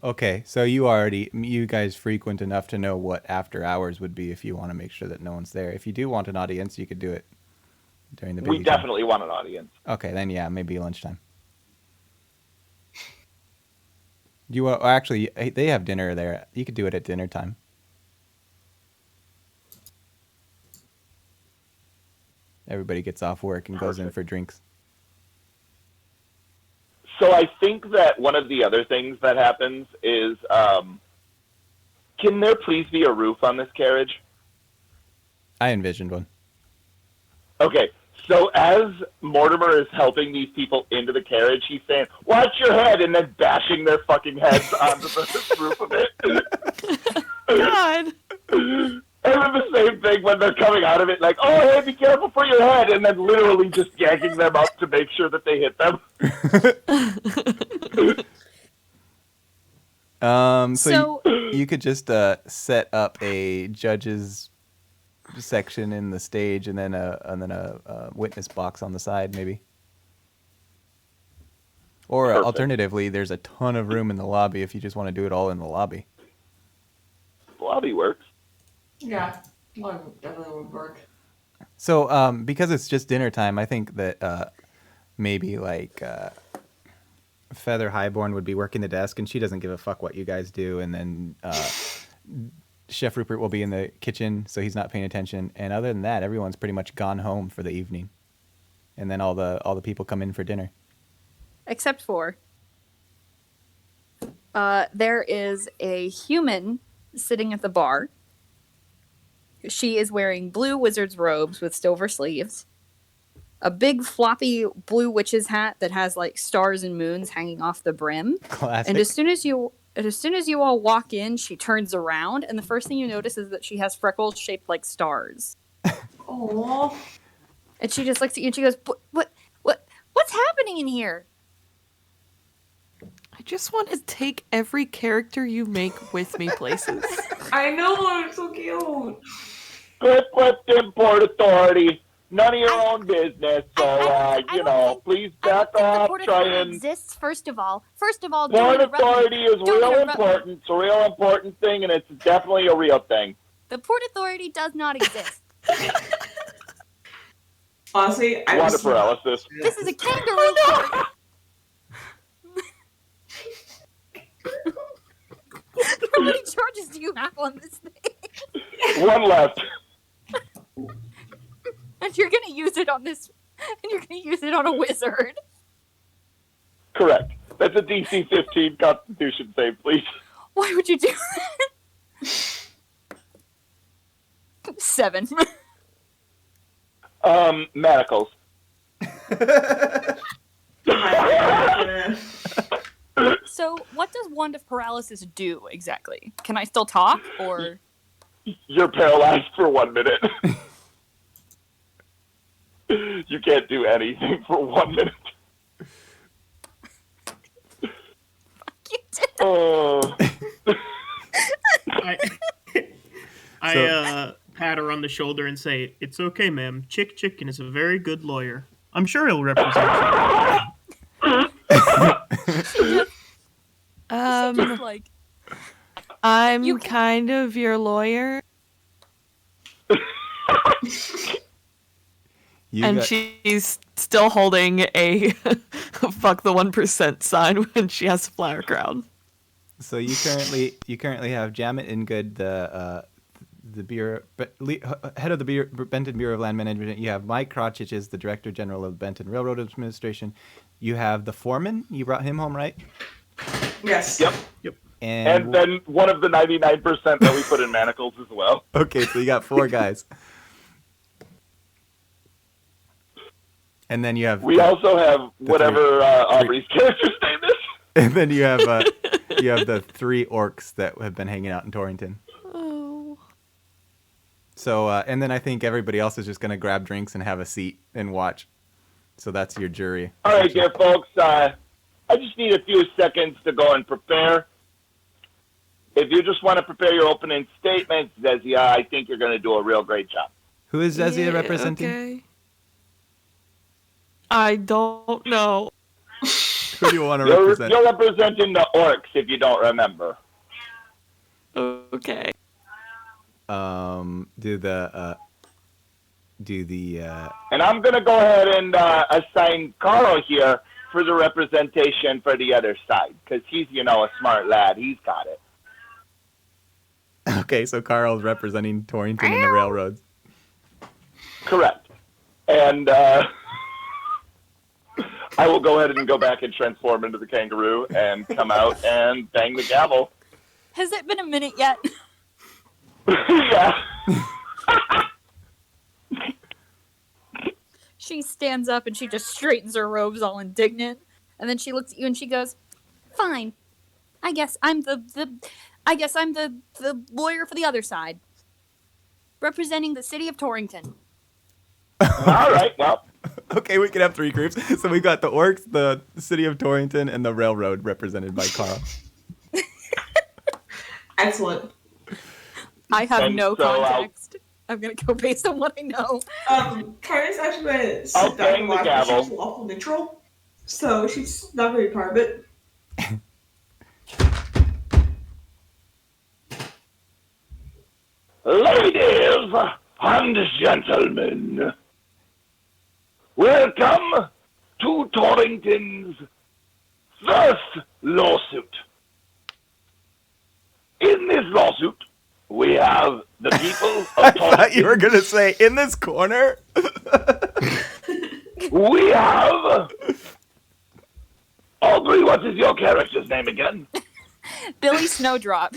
Speaker 1: Okay, so you guys frequent enough to know what after hours would be if you want to make sure that no one's there. If you do want an audience, you could do it during the busy
Speaker 5: We
Speaker 1: time.
Speaker 5: definitely want an audience.
Speaker 1: Okay, then yeah, maybe lunchtime. Do you want, actually, they have dinner there. You could do it at dinner time. Everybody gets off work and goes in
Speaker 5: Perfect.
Speaker 1: for drinks.
Speaker 5: So I think that one of the other things that happens is, can there please be a roof on this carriage?
Speaker 1: I envisioned one.
Speaker 5: Okay, so as Mortimer is helping these people into the carriage, he's saying, "Watch your head," and then bashing their fucking heads onto the roof of it.
Speaker 2: God.
Speaker 5: And then the same thing when they're coming out of it, like, "Oh, hey, be careful for your head," and then literally just yanking them up to make sure that they hit them.
Speaker 1: So you could just set up a judge's section in the stage, and then a witness box on the side, maybe. Or
Speaker 5: Perfect.
Speaker 1: alternatively, there's a ton of room in the lobby if you just want to do it all in the lobby.
Speaker 5: The lobby works.
Speaker 3: Yeah, one definitely would work.
Speaker 1: So because it's just dinner time, I think that maybe like Feather Highborn would be working the desk, and she doesn't give a fuck what you guys do, and then Chef Rupert will be in the kitchen, so he's not paying attention. And other than that, everyone's pretty much gone home for the evening, and then all the people come in for dinner.
Speaker 6: Except for there is a human sitting at the bar. She is wearing blue wizard's robes with silver sleeves, a big floppy blue witch's hat that has like stars and moons hanging off the brim.
Speaker 1: Classic.
Speaker 6: And as soon as you all walk in, she turns around, and the first thing you notice is that she has freckles shaped like stars.
Speaker 3: Oh,
Speaker 6: And she just looks at you and she goes, "What's happening in here?"
Speaker 2: I just want to take every character you make with me places.
Speaker 3: I know, it's so cute.
Speaker 5: Clifton Port Authority. None of your own business. So,
Speaker 6: I don't
Speaker 5: please
Speaker 6: I don't
Speaker 5: back
Speaker 6: think the
Speaker 5: off.
Speaker 6: Port
Speaker 5: Try
Speaker 6: Authority
Speaker 5: and.
Speaker 6: exists, first of all. First of all,
Speaker 5: Port
Speaker 6: don't interrupt me.
Speaker 5: Authority is
Speaker 6: Don't
Speaker 5: real
Speaker 6: interrupt me.
Speaker 5: important. It's a real important thing, and it's definitely a real thing.
Speaker 6: The Port Authority does not exist.
Speaker 3: Honestly, I
Speaker 5: Water
Speaker 3: was
Speaker 5: paralysis.
Speaker 6: This is a kangaroo court. How many charges do you have on this thing?
Speaker 5: One left.
Speaker 6: And you're gonna use it on this. And you're gonna use it on a wizard.
Speaker 5: Correct. That's a DC 15 Constitution save, please.
Speaker 6: Why would you do that? 7.
Speaker 5: Manacles.
Speaker 6: So, what does Wand of Paralysis do exactly? Can I still talk, or?
Speaker 5: You're paralyzed for 1 minute. You can't do anything for 1 minute.
Speaker 6: You did.
Speaker 5: Oh.
Speaker 4: I pat her on the shoulder and say, "It's okay, ma'am. Chick Chicken is a very good lawyer. I'm sure he'll represent you."
Speaker 6: Just like,
Speaker 2: I'm
Speaker 6: You can-
Speaker 2: kind of your lawyer, and she's still holding a "fuck the 1% sign when she has a flower crown.
Speaker 1: So you currently have Jamet Ingood, the bureau, head of the Benton Bureau of Land Management. You have Mike Crotchich is the Director General of the Benton Railroad Administration. You have the foreman. You brought him home, right?
Speaker 3: Yes.
Speaker 5: Yep. And then one of the 99% that we put in manacles as well.
Speaker 1: Okay, so you got 4 guys. And then you have.
Speaker 5: We also have whatever Aubrey's character's name is.
Speaker 1: And then you have the 3 orcs that have been hanging out in Torrington.
Speaker 2: Oh.
Speaker 1: So and then I think everybody else is just gonna grab drinks and have a seat and watch. So that's your jury.
Speaker 5: All right, dear folks. I just need a few seconds to go and prepare. If you just want to prepare your opening statements, Zezia, I think you're going to do a real great job.
Speaker 1: Who is Zezia representing?
Speaker 2: Okay. I don't know.
Speaker 1: Who do you want to represent?
Speaker 5: You're representing the Orcs, if you don't remember.
Speaker 2: Okay.
Speaker 5: And I'm going to go ahead and assign Carl here for the representation for the other side, because he's, a smart lad. He's got it.
Speaker 1: Okay, so Carl's representing Torrington and the railroads.
Speaker 5: Correct. And I will go ahead and go back and transform into the kangaroo and come out and bang the gavel.
Speaker 6: has it been a minute yet?
Speaker 5: Yeah.
Speaker 6: She stands up and she just straightens her robes, all indignant, and then she looks at you and she goes, "Fine, I guess I'm the lawyer for the other side, representing the city of Torrington."
Speaker 5: All right, well.
Speaker 1: Okay, we can have 3 groups. So we got the Orcs, the city of Torrington, and the railroad represented by Carl.
Speaker 3: Excellent.
Speaker 6: I have
Speaker 5: And
Speaker 6: no
Speaker 5: so,
Speaker 6: context. I'm gonna go based on what I know.
Speaker 3: Kara's actually going to
Speaker 5: I'll
Speaker 3: sit back
Speaker 5: bang
Speaker 3: and
Speaker 5: the
Speaker 3: watch, but
Speaker 5: gavel.
Speaker 3: she's lawful neutral, so she's not going to be part of it.
Speaker 5: Ladies and gentlemen, welcome to Torrington's first lawsuit. In this lawsuit, we have the people of
Speaker 1: I
Speaker 5: Torrington.
Speaker 1: thought you were going to say, in this corner?
Speaker 5: We have... Aubrey, what is your character's name again?
Speaker 6: Billy Snowdrop.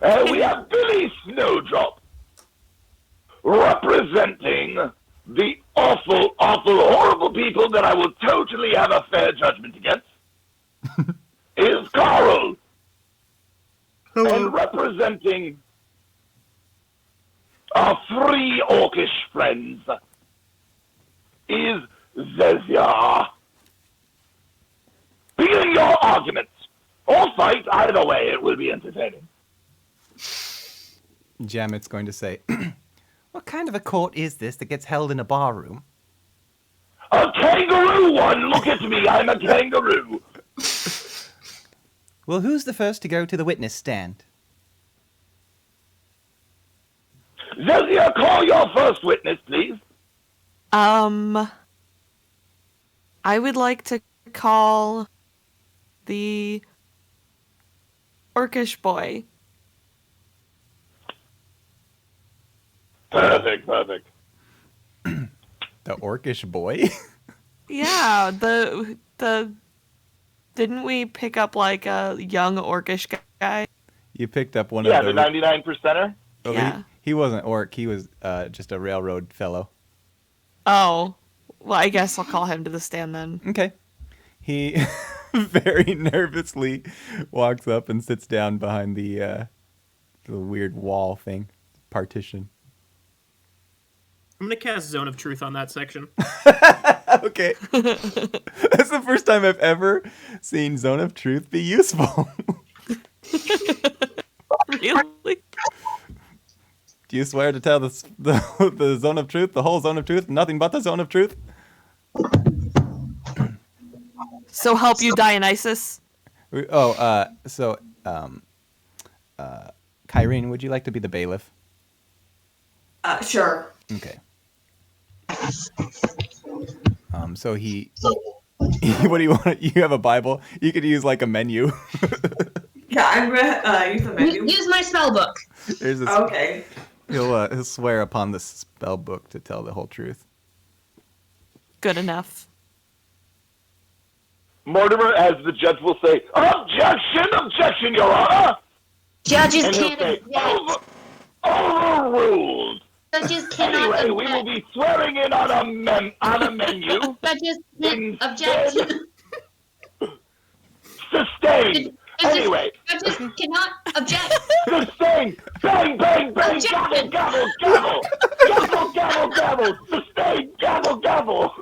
Speaker 5: We have Billy Snowdrop representing the awful, awful, horrible people that I will totally have a fair judgment against. Is Carl.
Speaker 4: Hello.
Speaker 5: And representing our 3 orcish friends is Zezia. Begin your arguments, or fight, either way it will be entertaining.
Speaker 1: Jamet's going to say, "What kind of a court is this that gets held in a bar room?"
Speaker 5: A kangaroo one! Look at me, I'm a kangaroo!
Speaker 1: Well, who's the first to go to the witness stand?
Speaker 5: Zeldia, call your first witness, please.
Speaker 2: I would like to call the orcish boy.
Speaker 5: Perfect.
Speaker 1: The orcish boy?
Speaker 2: Yeah, the didn't we pick up like a young orcish guy?
Speaker 1: You picked up one
Speaker 5: Yeah,
Speaker 1: of
Speaker 5: the 99%er.
Speaker 1: Oh,
Speaker 2: Yeah.
Speaker 1: He wasn't orc. He was just a railroad fellow.
Speaker 2: Oh, well, I guess I'll call him to the stand then.
Speaker 1: Okay. He very nervously walks up and sits down behind the weird wall thing, partition.
Speaker 4: I'm gonna cast Zone of Truth on that section.
Speaker 1: Okay. That's the first time I've ever seen Zone of Truth be useful.
Speaker 2: Really?
Speaker 1: Do you swear to tell the Zone of Truth, the whole Zone of Truth, nothing but the Zone of Truth?
Speaker 2: So help you, Dionysus?
Speaker 1: Kyrene, would you like to be the bailiff?
Speaker 3: Sure.
Speaker 1: Okay. So he what do you want? You have a Bible? You could use like a menu.
Speaker 3: Yeah, I'm gonna use the menu.
Speaker 7: Use my spell book.
Speaker 1: There's a,
Speaker 3: Okay.
Speaker 1: he'll swear upon the spell book to tell the whole truth.
Speaker 2: Good enough.
Speaker 5: Mortimer, as the judge will say, objection, Your Honor!
Speaker 7: Judges
Speaker 5: And he'll
Speaker 7: can't
Speaker 5: say,
Speaker 7: object.
Speaker 5: overruled!
Speaker 7: Judges cannot
Speaker 5: Anyway, we will
Speaker 7: object.
Speaker 5: be swearing in on a menu.
Speaker 7: Judges can't object.
Speaker 5: Sustained! Anyway,
Speaker 7: Judges cannot object.
Speaker 5: sustained! Bang, bang, bang!
Speaker 7: Objection.
Speaker 5: Gavel, gavel, gavel! Gavel, gavel, gavel! Sustained! Gavel, gavel!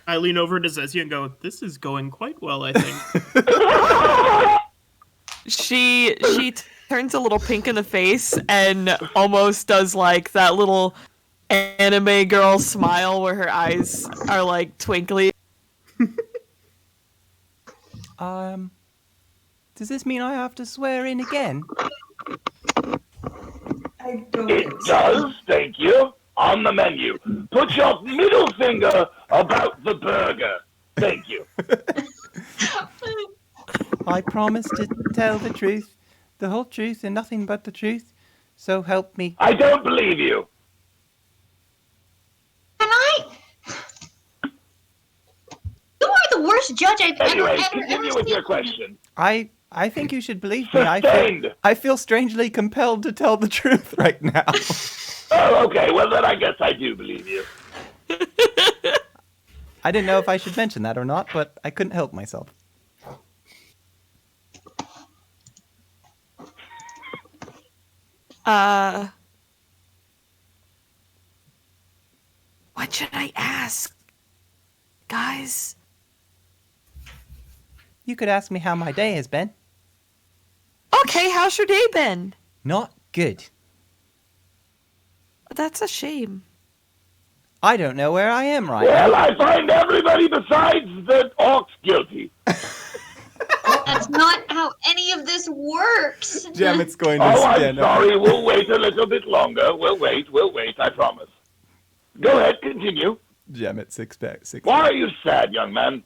Speaker 4: I lean over to Zezia and go, "This is going quite well, I think."
Speaker 2: She turns a little pink in the face and almost does like that little anime girl smile where her eyes are like twinkly.
Speaker 1: Does this mean I have to swear in again?
Speaker 3: I don't
Speaker 5: It
Speaker 3: think so.
Speaker 5: does, thank you. On the menu. Put your middle finger about the burger. Thank you.
Speaker 1: I promise to tell the truth, the whole truth, and nothing but the truth. So help me.
Speaker 5: I don't believe you.
Speaker 7: Can I? You are the worst judge I've
Speaker 5: Anyway,
Speaker 7: ever
Speaker 5: continue with
Speaker 7: seen.
Speaker 5: your question.
Speaker 1: I think you should believe me.
Speaker 5: Sustained.
Speaker 1: I feel strangely compelled to tell the truth right now.
Speaker 5: Oh, okay. Well, then I guess I do believe you.
Speaker 1: I didn't know if I should mention that or not, but I couldn't help myself.
Speaker 2: What should I ask? Guys,
Speaker 1: You could ask me how my day has been.
Speaker 2: okay, how's your day been?
Speaker 1: Not good.
Speaker 2: That's a shame.
Speaker 1: I don't know where I am right
Speaker 5: Well,
Speaker 1: now.
Speaker 5: I find everybody besides the orcs guilty.
Speaker 7: That's not how any of this works.
Speaker 1: Jamet's going to
Speaker 5: Oh, I'm
Speaker 1: stand up.
Speaker 5: sorry. We'll wait a little bit longer. We'll wait, I promise. Go ahead, continue.
Speaker 1: Jamet, six.
Speaker 5: Why are you sad, young man?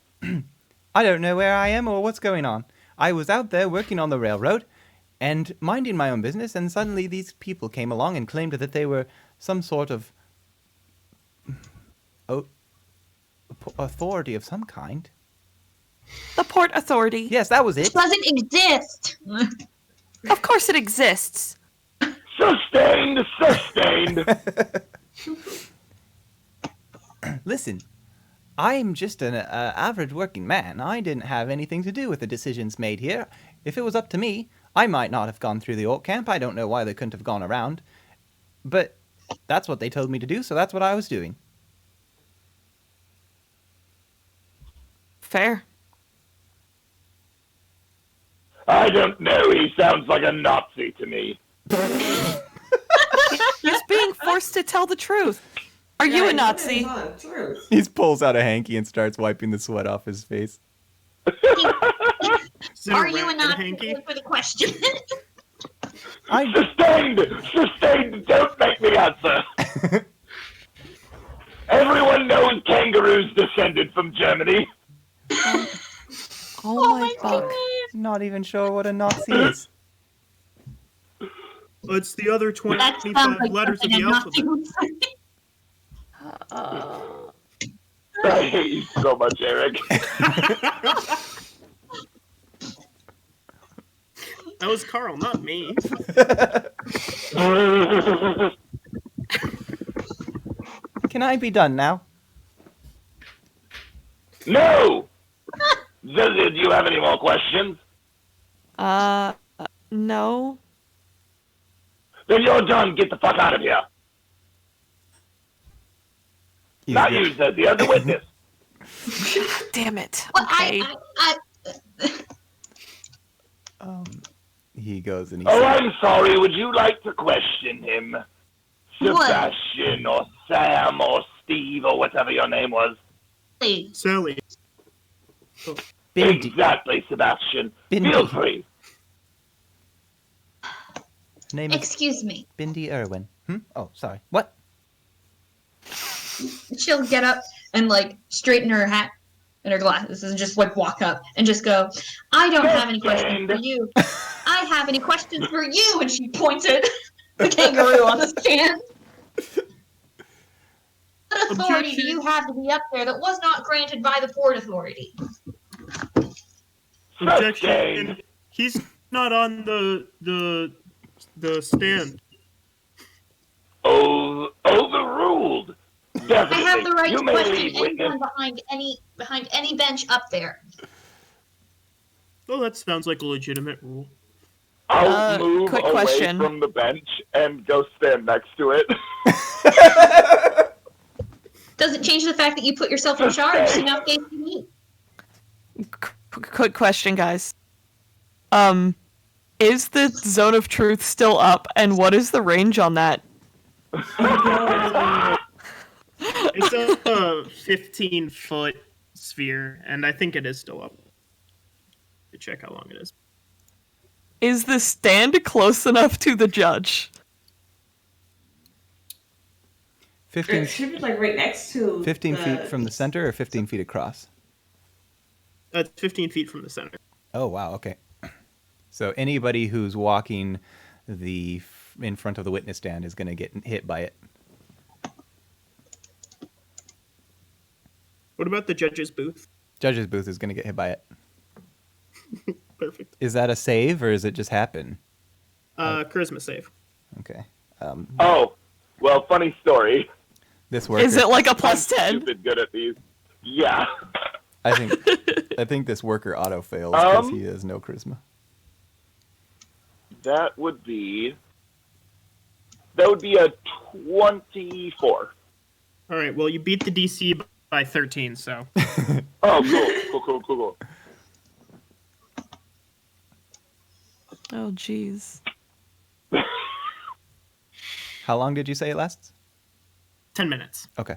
Speaker 1: I don't know where I am or what's going on. I was out there working on the railroad and minding my own business, and suddenly these people came along and claimed that they were some sort of authority of some kind.
Speaker 2: The Port Authority.
Speaker 1: Yes, that was
Speaker 7: It
Speaker 1: it.
Speaker 7: doesn't exist.
Speaker 2: Of course it exists.
Speaker 5: Sustained.
Speaker 1: Listen, I'm just an average working man. I didn't have anything to do with the decisions made here. If it was up to me, I might not have gone through the orc camp. I don't know why they couldn't have gone around. But that's what they told me to do, so that's what I was doing.
Speaker 2: Fair.
Speaker 5: I don't know. He sounds like a Nazi to me.
Speaker 2: He's being forced to tell the truth. Are you a Nazi?
Speaker 1: He pulls out a hanky and starts wiping the sweat off his face.
Speaker 4: Is it
Speaker 7: Are you a
Speaker 4: red
Speaker 7: Nazi?
Speaker 4: hanky?
Speaker 7: For the question.
Speaker 5: Sustained! Don't make me answer! Everyone knows kangaroos descended from Germany.
Speaker 2: Oh my fuck.
Speaker 1: Not even sure what a Nazi is.
Speaker 4: It's the other
Speaker 7: That
Speaker 4: 25
Speaker 7: sounds like
Speaker 4: letters of
Speaker 7: something
Speaker 4: the
Speaker 7: a Nazi
Speaker 4: alphabet.
Speaker 7: would say.
Speaker 5: I hate you so much, Eric.
Speaker 4: That was Carl, not me.
Speaker 1: Can I be done now?
Speaker 5: No! Do you have any more questions?
Speaker 2: No.
Speaker 5: Then you're done. Get the fuck out of here.
Speaker 1: He's
Speaker 5: Not
Speaker 1: good.
Speaker 5: you, Zezia, the witness.
Speaker 2: Damn it.
Speaker 7: Well,
Speaker 2: Okay.
Speaker 1: He goes and he
Speaker 5: Oh,
Speaker 1: says,
Speaker 5: I'm sorry. Would you like to question him?
Speaker 7: What?
Speaker 5: Sebastian or Sam or Steve or whatever your name was.
Speaker 4: Sally.
Speaker 1: Bindi.
Speaker 5: Exactly, Sebastian.
Speaker 1: Bindi.
Speaker 5: Feel free.
Speaker 1: Name is
Speaker 7: Excuse me.
Speaker 1: Bindi Irwin. Oh, sorry. What?
Speaker 7: She'll get up and like straighten her hat and her glasses and just like walk up and just go, I don't have any questions for you. I have any questions for you. And she points at the kangaroo on the stand. What authority do you have to be up there that was not granted by the Port Authority?
Speaker 4: Objection. He's not on the stand.
Speaker 5: Oh, overruled. Definitely.
Speaker 7: I have the right
Speaker 5: you
Speaker 7: to
Speaker 5: may
Speaker 7: question
Speaker 5: leave, witness.
Speaker 7: anyone behind any bench up there.
Speaker 4: Oh, that sounds like a legitimate rule.
Speaker 5: I'll move
Speaker 2: quick
Speaker 5: away
Speaker 2: question.
Speaker 5: from the bench and go stand next to it.
Speaker 7: Doesn't change the fact that you put yourself in charge. So now face me.
Speaker 2: Quick question, guys. Is the zone of truth still up, and what is the range on that?
Speaker 4: It's a 15-foot sphere, and I think it is still up. To check how long it is.
Speaker 2: Is the stand close enough to the judge?
Speaker 1: 15,
Speaker 3: It should be like right next to
Speaker 1: 15 feet from the center or 15 feet across?
Speaker 4: It's 15 feet from the center.
Speaker 1: Oh, wow. Okay. So anybody who's walking in front of the witness stand is going to get hit by it.
Speaker 4: What about the judge's booth?
Speaker 1: Judge's booth is going to get hit by it.
Speaker 4: Perfect.
Speaker 1: Is that a save or does it just happen?
Speaker 4: Charisma save.
Speaker 1: Okay.
Speaker 5: Oh, well, funny story.
Speaker 1: This worker.
Speaker 2: Is it like a
Speaker 5: I'm
Speaker 2: plus 10?
Speaker 5: stupid good at these. Yeah.
Speaker 1: I think this worker auto fails because he has no charisma.
Speaker 5: That would be a 24.
Speaker 4: All right. Well, you beat the DC by 13, so.
Speaker 5: Oh, cool.
Speaker 2: Oh, jeez.
Speaker 1: How long did you say it lasts?
Speaker 4: 10 minutes.
Speaker 1: Okay.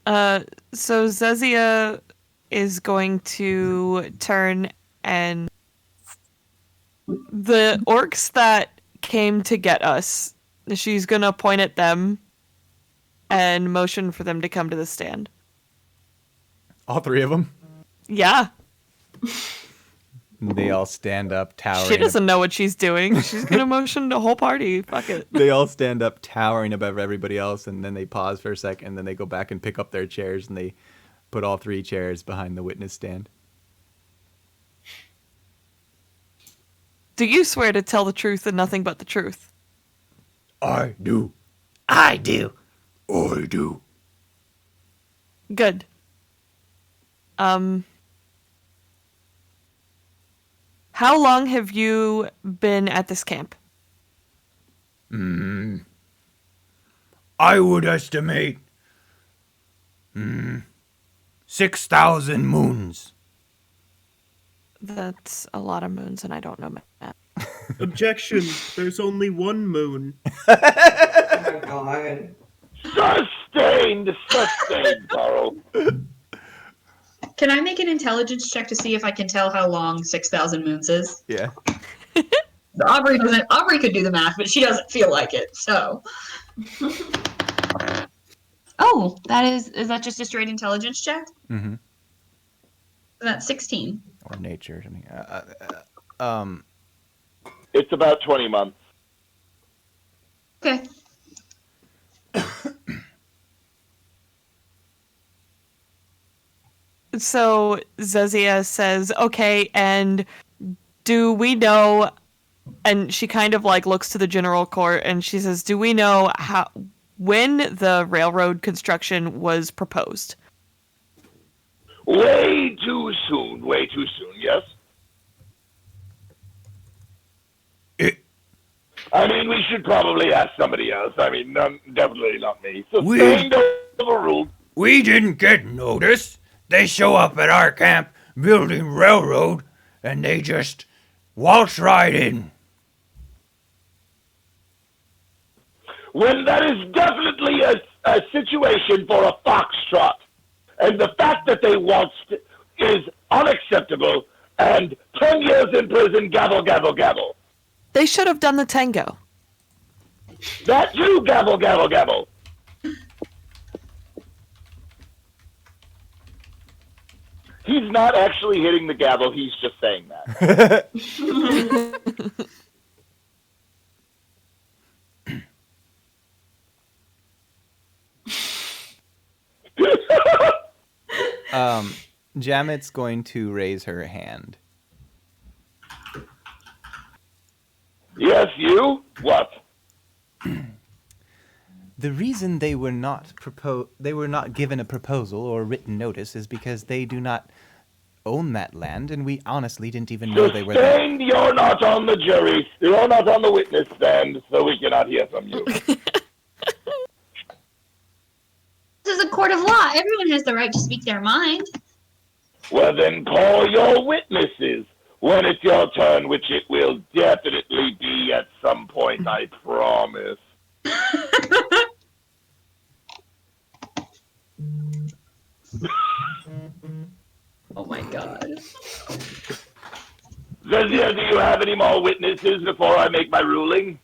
Speaker 2: So Zezia is going to turn and the orcs that came to get us, she's gonna point at them and motion for them to come to the stand.
Speaker 1: All three of them?
Speaker 2: Yeah.
Speaker 1: They all stand up, towering.
Speaker 2: She doesn't know what she's doing. She's gonna motion the whole party. Fuck it.
Speaker 1: They all stand up, towering above everybody else, and then they pause for a second, and then they go back and pick up their chairs, and they put all three chairs behind the witness stand.
Speaker 2: Do you swear to tell the truth and nothing but the truth?
Speaker 1: I do.
Speaker 8: I do.
Speaker 1: I do.
Speaker 2: Good. How long have you been at this camp?
Speaker 8: I would estimate 6,000 moons.
Speaker 2: That's a lot of moons, and I don't know math.
Speaker 4: Objection. There's only one moon.
Speaker 3: Oh my god.
Speaker 5: Sustained, Carl.
Speaker 7: Can I make an intelligence check to see if I can tell how long 6,000 moons is?
Speaker 1: Yeah.
Speaker 7: Aubrey doesn't. Aubrey could do the math, but she doesn't feel like it. So. Oh, that is that just a straight intelligence check?
Speaker 1: Mm-hmm.
Speaker 7: That's 16.
Speaker 1: Or nature or something.
Speaker 5: It's about 20 months.
Speaker 7: Okay.
Speaker 2: So Zezia says, okay, and do we know, and she kind of like looks to the general court and she says, do we know when the railroad construction was proposed?
Speaker 5: Way too soon, yes? I mean, we should probably ask somebody else. I mean, definitely not me. Sustained, overruled.
Speaker 8: We didn't get notice. They show up at our camp building railroad, and they just waltz right in.
Speaker 5: When that is definitely a situation for a foxtrot. And the fact that they waltzed is unacceptable, and 10 years in prison, gavel, gavel, gavel.
Speaker 2: They should have done the tango.
Speaker 5: That too, gavel, gavel, gavel. He's not actually hitting the gavel, he's just saying that.
Speaker 1: Jamet's going to raise her hand.
Speaker 5: Yes, you? What?
Speaker 1: The reason they were not given a proposal or written notice is because they do not own that land, and we honestly didn't even know they were there.
Speaker 5: Sustained, you're not on the jury. You're not on the witness stand, so we cannot hear from you.
Speaker 7: This is a court of law. Everyone has the right to speak their mind.
Speaker 5: Well, then call your witnesses when it's your turn, which it will definitely be at some point, I promise.
Speaker 7: Oh my god.
Speaker 5: Zezia, do you have any more witnesses before I make my ruling?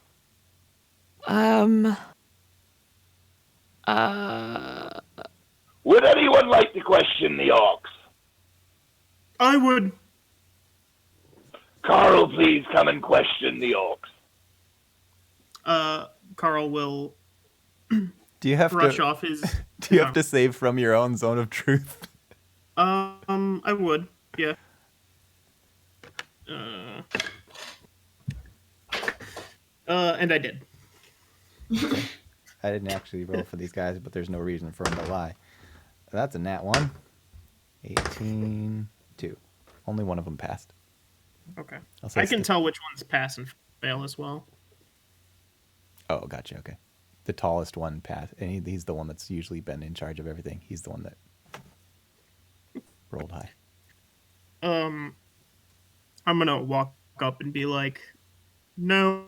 Speaker 5: Would anyone like to question the Orcs?
Speaker 4: I would.
Speaker 5: Carl, please come and question the Orcs.
Speaker 4: Carl will
Speaker 1: Do you have
Speaker 4: brush
Speaker 1: to?
Speaker 4: off his.
Speaker 1: Do you have to save from your own zone of truth?
Speaker 4: I would. Yeah. And I did.
Speaker 1: I didn't actually roll for these guys, but there's no reason for them to lie. That's a nat 1. 18, 2. Only one of them passed.
Speaker 4: Okay.
Speaker 1: I'll say
Speaker 4: I can
Speaker 1: skip.
Speaker 4: tell which ones pass and fail as well.
Speaker 1: Oh, gotcha. Okay. The tallest one passed, and he's the one that's usually been in charge of everything. He's the one that rolled high.
Speaker 4: I'm gonna walk up and be like, no,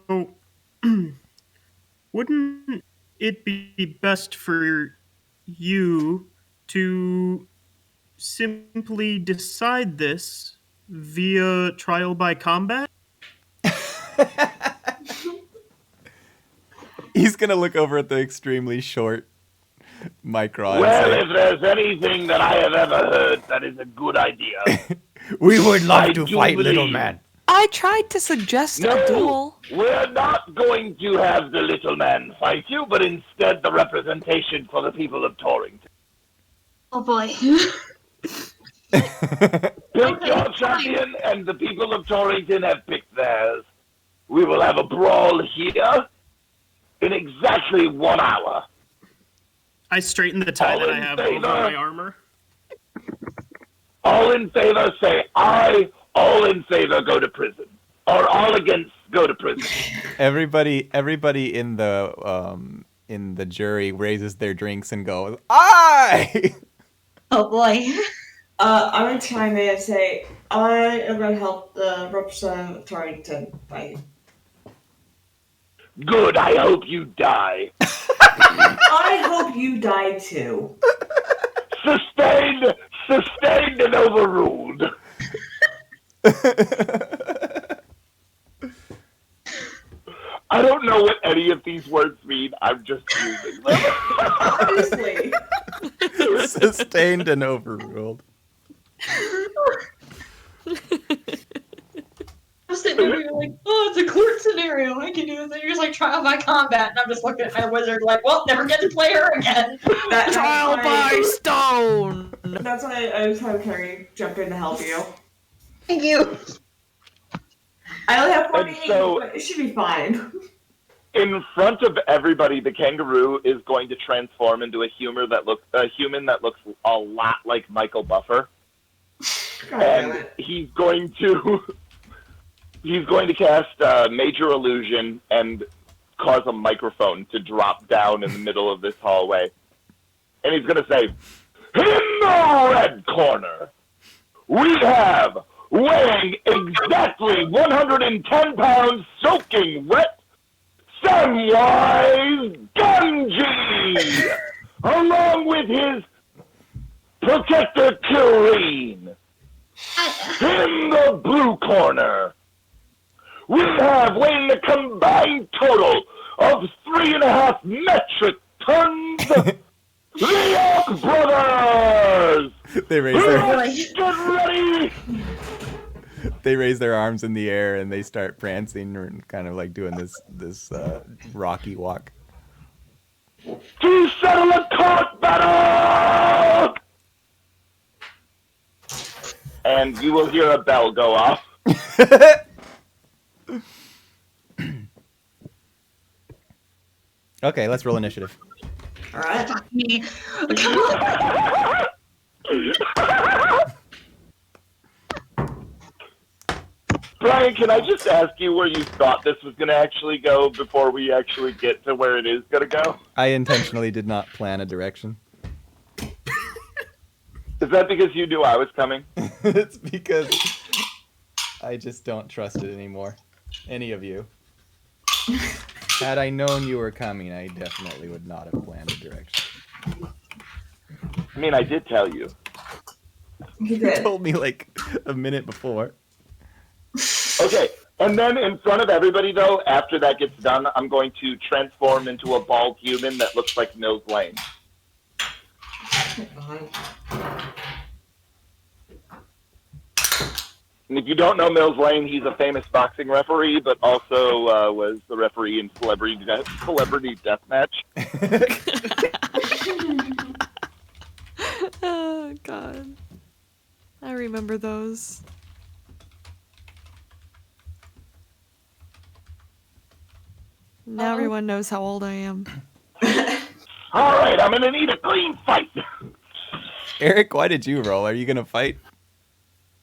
Speaker 4: wouldn't it be best for you to simply decide this via trial by combat?
Speaker 1: He's gonna look over at the extremely short Micron.
Speaker 5: Well, if there's anything that I have ever heard that is a good idea.
Speaker 8: We would love
Speaker 5: I
Speaker 8: to
Speaker 5: do
Speaker 8: fight, little
Speaker 5: believe-
Speaker 8: man.
Speaker 2: I tried to suggest a duel.
Speaker 5: We're not going to have the little man fight you, but instead the representation for the people of Torrington.
Speaker 7: Oh boy.
Speaker 5: Pick your champion, and the people of Torrington have picked theirs. We will have a brawl here in exactly 1 hour.
Speaker 4: I straighten the tie
Speaker 5: All
Speaker 4: that I
Speaker 5: in
Speaker 4: have over
Speaker 5: favor?
Speaker 4: my armor.
Speaker 5: All in favor say aye. All in favor go to prison. Or all against go to prison.
Speaker 1: Everybody in the jury raises their drinks and goes, "Aye!"
Speaker 7: Oh boy.
Speaker 3: I'm gonna chime in and say I am gonna help represent Torrington fight.
Speaker 5: Good, I hope you die.
Speaker 3: I hope you die too.
Speaker 5: Sustained and overruled. I don't know what any of these words mean. I'm just using them.
Speaker 3: Obviously.
Speaker 1: Sustained and overruled.
Speaker 7: I'm sitting there being like, oh, it's a court scenario. I can do this. And you're just like trial by combat, and I'm just looking at my wizard like, well, never get to play her again.
Speaker 2: Trial by stone.
Speaker 3: That's why I was having Carrie jump in to help you.
Speaker 7: Thank you.
Speaker 3: I only have 48,
Speaker 5: And so-
Speaker 3: but it should be fine.
Speaker 5: In front of everybody, the kangaroo is going to transform into a human that looks a lot like Michael Buffer,
Speaker 3: God damn
Speaker 5: and
Speaker 3: it.
Speaker 5: he's going to cast Major Illusion and cause a microphone to drop down in the middle of this hallway, and he's going to say, "In the red corner, we have weighing exactly 110 pounds, soaking wet, Samwise Gamgee, along with his protector Kireen. In the blue corner, we have weighing a combined total of 3.5 metric tons, the Orc Brothers.
Speaker 1: They raise their
Speaker 5: Get ready.
Speaker 1: they raise their arms in the air and they start prancing and kind of like doing this rocky walk.
Speaker 5: To settle a court battle! And you will hear a bell go off.
Speaker 1: Okay, let's roll initiative.
Speaker 3: Alright.
Speaker 7: Fuck me. Come on.
Speaker 5: Brian, can I just ask you where you thought this was going to actually go before we actually get to where it is going to go?
Speaker 1: I intentionally did not plan a direction.
Speaker 5: Is that because you knew I was coming?
Speaker 1: It's because I just don't trust it anymore. Any of you. Had I known you were coming, I definitely would not have planned a direction.
Speaker 5: I mean, I did tell you.
Speaker 3: You
Speaker 1: You
Speaker 3: did.
Speaker 1: told me like a minute before.
Speaker 5: Okay, and then in front of everybody, though, after that gets done, I'm going to transform into a bald human that looks like Mills Lane. And if you don't know Mills Lane, he's a famous boxing referee, but also was the referee in Celebrity Deathmatch.
Speaker 2: Oh God, I remember those. Now everyone knows how old I am.
Speaker 5: All right, I'm going to need a clean fight.
Speaker 1: Eric, why did you roll? Are you gonna fight?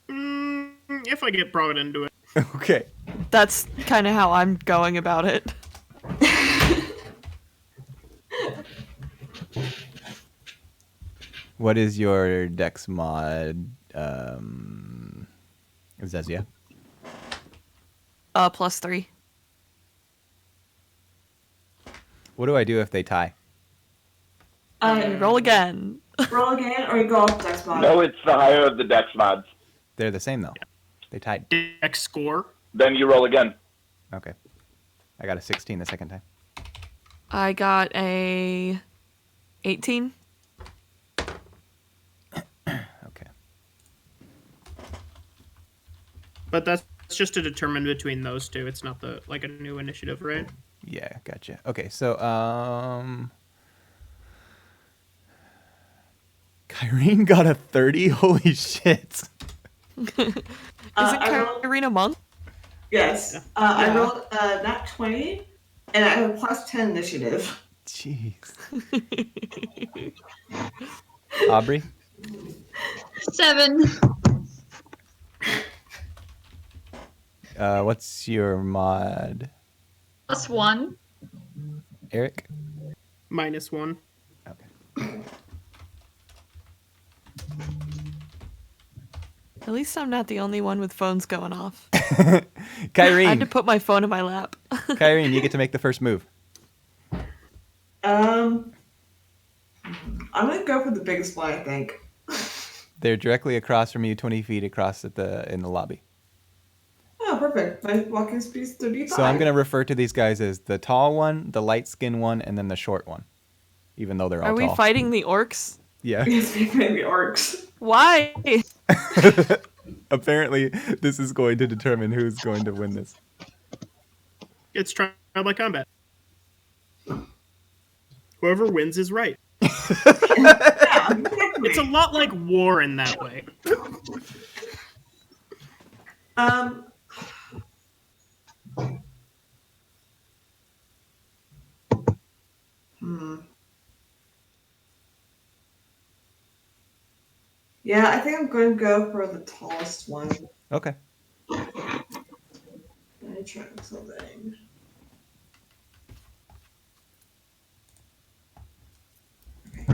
Speaker 4: If I get brought into it.
Speaker 1: Okay.
Speaker 2: That's kind of how I'm going about it.
Speaker 1: What is your dex mod, Zezia?
Speaker 2: +3.
Speaker 1: What do I do if they tie?
Speaker 2: Roll again.
Speaker 3: Roll again, or you go off Dex mod.
Speaker 5: No, it's the higher of the dex mods.
Speaker 1: They're the same though. They tied.
Speaker 4: Dex score.
Speaker 5: Then you roll again.
Speaker 1: Okay. I got a 16 the second time.
Speaker 2: I got a 18.
Speaker 1: Okay.
Speaker 4: But that's just to determine between those two. It's not like a new initiative, right?
Speaker 1: Yeah, gotcha. Okay, so Kyrene got a 30. Holy shit.
Speaker 2: Isn't
Speaker 3: I rolled-
Speaker 2: Kyrene a monk?
Speaker 3: Yes. I rolled nat 20, and I have a +10 initiative.
Speaker 1: Jeez. Aubrey?
Speaker 7: 7.
Speaker 1: What's your mod?
Speaker 7: +1.
Speaker 1: Eric?
Speaker 4: -1.
Speaker 1: Okay.
Speaker 2: At least I'm not the only one with phones going off. I had to
Speaker 1: Kyrene,
Speaker 2: put my phone in my lap.
Speaker 1: Kyrene, you get to make the first move.
Speaker 3: I'm gonna go for the biggest one, I think.
Speaker 1: They're directly across from you, 20 feet across in the lobby.
Speaker 3: Oh, perfect. My walking speed's 35.
Speaker 1: So I'm going to refer to these guys as the tall one, the light-skinned one, and then the short one, even though they're all
Speaker 2: Are we
Speaker 1: tall.
Speaker 2: fighting the orcs?
Speaker 1: Yeah.
Speaker 3: Yes, maybe orcs.
Speaker 2: Why?
Speaker 1: Apparently, this is going to determine who's going to win this.
Speaker 4: It's trial by combat. Whoever wins is right.
Speaker 3: Yeah, exactly.
Speaker 4: It's a lot like war in that way.
Speaker 3: Yeah, I think I'm going to go for the tallest one.
Speaker 1: Okay.
Speaker 3: Let me try something. Okay.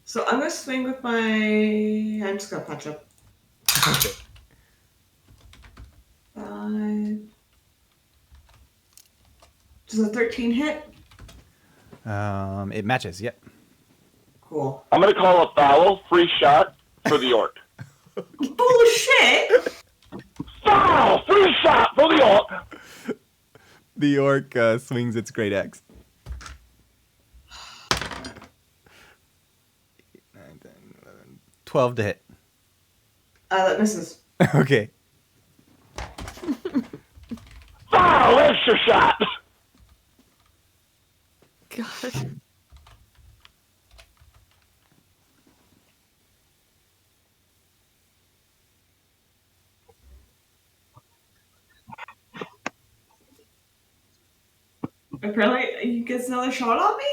Speaker 3: So I'm going to swing with my... I'm just going to punch him.
Speaker 1: Okay.
Speaker 3: 5... Does a 13 hit?
Speaker 1: It matches, yep.
Speaker 3: Cool.
Speaker 5: I'm going to call a foul, free shot for the orc.
Speaker 3: Bullshit!
Speaker 5: Foul, free shot for the orc.
Speaker 1: The orc swings its great axe. 12 to hit.
Speaker 3: That misses.
Speaker 1: Okay.
Speaker 5: Foul, extra shot.
Speaker 2: God.
Speaker 3: Apparently, he gets another shot on me?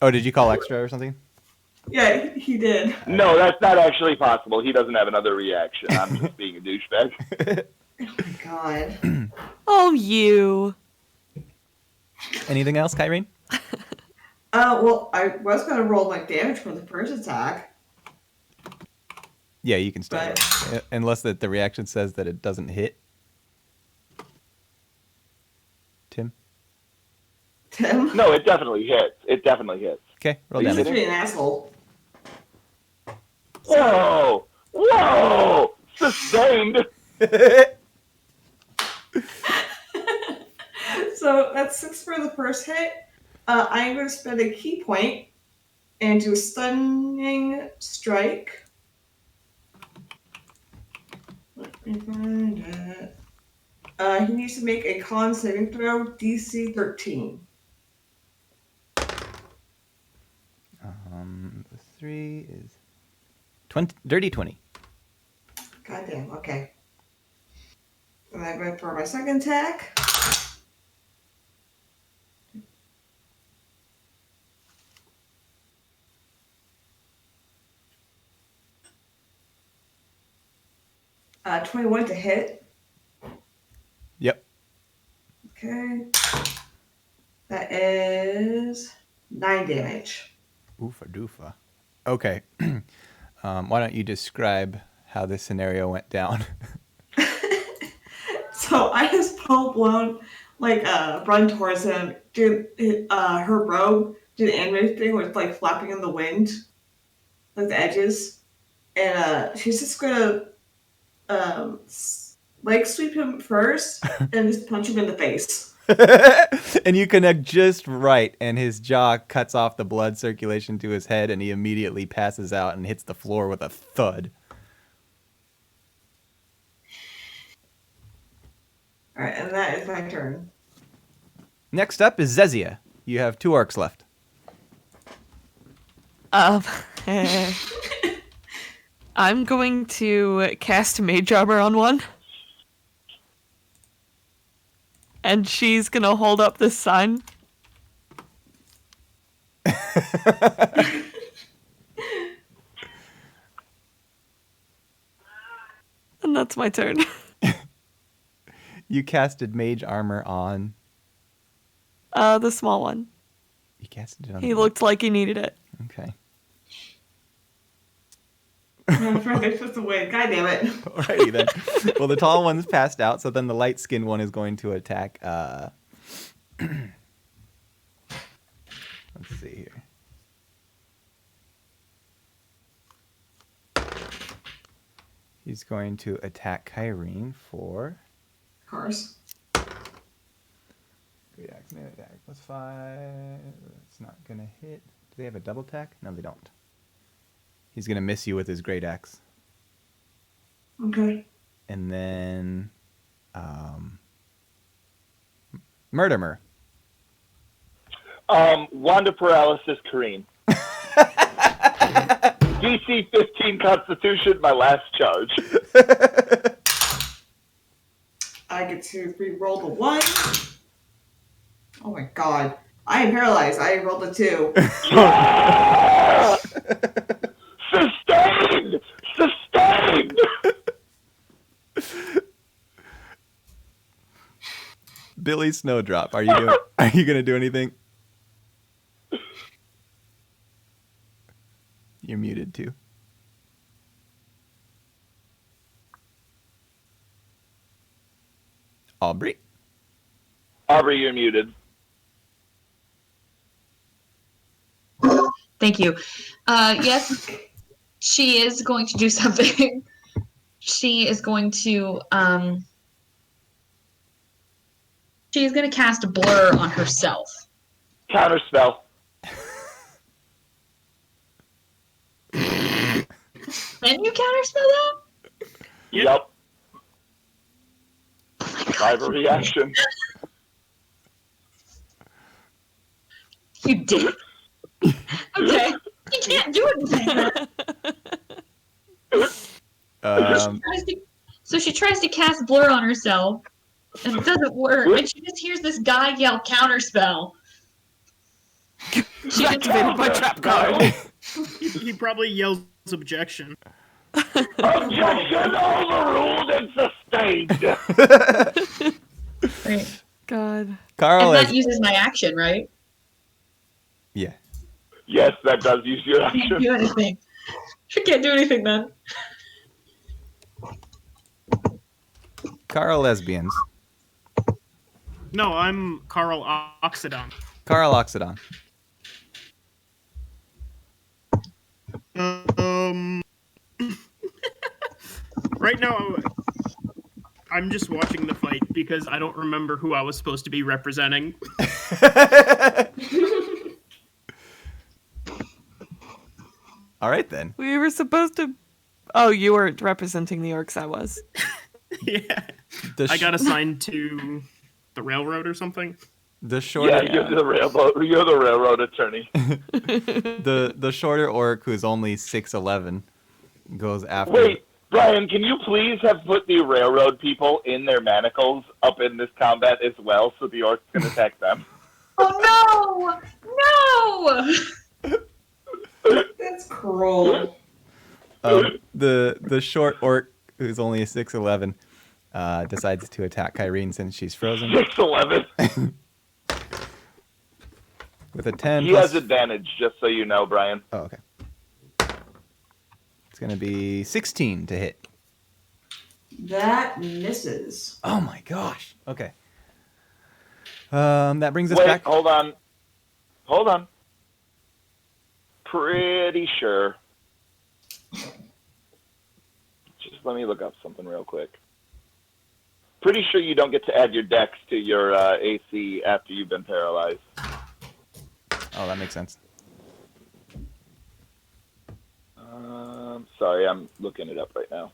Speaker 1: Oh, did you call extra or something?
Speaker 3: Yeah, he did.
Speaker 5: No, that's not actually possible. He doesn't have another reaction. I'm just being a douchebag.
Speaker 3: Oh my god.
Speaker 2: Oh, you.
Speaker 1: Anything else, Kyrene?
Speaker 3: Well, I was going to roll my damage for the first attack.
Speaker 1: Yeah, you can start. Unless the reaction says that it doesn't hit. Tim?
Speaker 3: Tim?
Speaker 5: No, it definitely hits. It definitely hits.
Speaker 1: Okay, roll
Speaker 3: He's
Speaker 1: damage.
Speaker 3: just being an asshole.
Speaker 5: Whoa! Whoa! Sustained!
Speaker 3: So that's 6 for the first hit. I'm going to spend a key point and do a stunning strike. Let me find it. He needs to make a con saving throw, DC 13.
Speaker 1: The 3 is 20, dirty 20.
Speaker 3: Goddamn, okay. And I'm going for my second attack. Uh, 21 to hit.
Speaker 1: Yep.
Speaker 3: Okay. That is 9 damage.
Speaker 1: Oofa doofa. Okay. Why don't you describe how this scenario went down?
Speaker 3: So I just full blown run towards him. Dude, her robe did an anime thing where it's like flapping in the wind, like the edges, and she's just gonna leg sweep him first and just punch him in the face.
Speaker 1: And you connect just right, and his jaw cuts off the blood circulation to his head, and he immediately passes out and hits the floor with a thud.
Speaker 3: Alright, and that is my turn.
Speaker 1: Next up is Zezia. You have 2 orcs left.
Speaker 2: I'm going to cast Mage Armor on one. And she's gonna hold up this sign. And that's my turn.
Speaker 1: You casted mage armor on...
Speaker 2: The small one.
Speaker 1: You casted it on...
Speaker 2: He looked like he needed it.
Speaker 1: Okay.
Speaker 3: My friend is supposed to win. God damn it.
Speaker 1: Alrighty then. Well, the tall one's passed out, so then the light-skinned one is going to attack. Let's see here. He's going to attack Kyrene for.
Speaker 3: Of course.
Speaker 1: Great axe, melee attack +5. It's not gonna hit. Do they have a double attack? No, they don't. He's gonna miss you with his great axe.
Speaker 3: Okay.
Speaker 1: And then, Murderer.
Speaker 5: Wanda paralysis, Kareen. DC 15 Constitution, my last charge.
Speaker 3: I get to re-roll the 1. Oh my god. I am paralyzed. I rolled a 2.
Speaker 5: Yeah! Sustained! Sustained!
Speaker 1: Billy Snowdrop, are you gonna do anything? You're muted too. Aubrey.
Speaker 5: Aubrey, you're muted.
Speaker 7: Thank you. Yes, she is going to do something. She is going to she is going to cast a blur on herself.
Speaker 5: Counterspell.
Speaker 7: Can you counterspell that?
Speaker 5: Yep.
Speaker 7: Oh my god.
Speaker 5: Cyber reaction.
Speaker 7: You did. Okay. You can't do anything. So she tries to cast blur on herself, and it doesn't work. And she just hears this guy yell counterspell.
Speaker 2: She activated my trap card.
Speaker 4: He probably yells objection.
Speaker 5: Objection overruled and sustained.
Speaker 7: Right.
Speaker 2: God.
Speaker 1: Carl
Speaker 7: And that
Speaker 1: has,
Speaker 7: uses my action, right?
Speaker 1: yeah.
Speaker 5: Yes, that does use your
Speaker 7: I can't
Speaker 5: action.
Speaker 7: do anything. She can't do anything then.
Speaker 1: Carl Lesbians.
Speaker 4: No, I'm Carl Oxidon.
Speaker 1: Carl Oxidon.
Speaker 4: Right now, I'm just watching the fight because I don't remember who I was supposed to be representing.
Speaker 1: All right then.
Speaker 2: We were supposed to. Oh, you weren't representing the orcs. I was.
Speaker 4: Yeah.
Speaker 1: The
Speaker 4: I got assigned to the railroad or something.
Speaker 1: the shorter
Speaker 5: Yeah, you're the railroad attorney.
Speaker 1: the shorter orc who's only 6'11" goes after.
Speaker 5: Wait, Brian, can you please have put the railroad people in their manacles up in this combat as well, so the orcs can attack them?
Speaker 7: Oh no! No!
Speaker 3: That's cruel.
Speaker 1: The short orc who's only 6'11" decides to attack Kyrene since she's frozen
Speaker 5: 6'11".
Speaker 1: with a 10.
Speaker 5: He has advantage, just so you know, Brian.
Speaker 1: Oh, okay. It's gonna be 16 to hit.
Speaker 3: That misses.
Speaker 1: Oh my gosh. Okay. That brings us
Speaker 5: Wait,
Speaker 1: back.
Speaker 5: hold on. Hold on. Pretty sure. Just let me look up something real quick. Pretty sure you don't get to add your dex to your AC after you've been paralyzed.
Speaker 1: Oh, that makes sense.
Speaker 5: Sorry, I'm looking it up right now.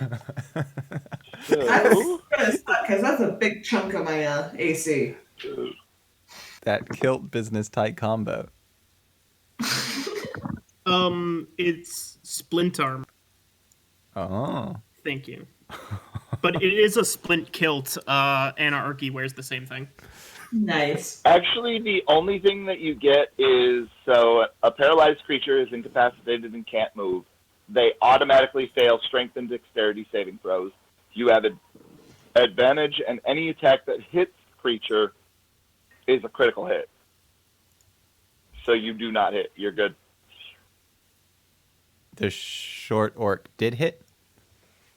Speaker 3: That's gonna suck because that's a big chunk of my AC.
Speaker 1: That kilt business tight combo.
Speaker 4: It's splint armor.
Speaker 1: Oh.
Speaker 4: Thank you. But it is a splint kilt. Anarchy wears the same thing.
Speaker 3: Nice.
Speaker 5: Actually, the only thing that you get is, so a paralyzed creature is incapacitated and can't move. They automatically fail strength and dexterity saving throws. You have advantage, and any attack that hits the creature is a critical hit. So you do not hit. You're good.
Speaker 1: The short orc did hit?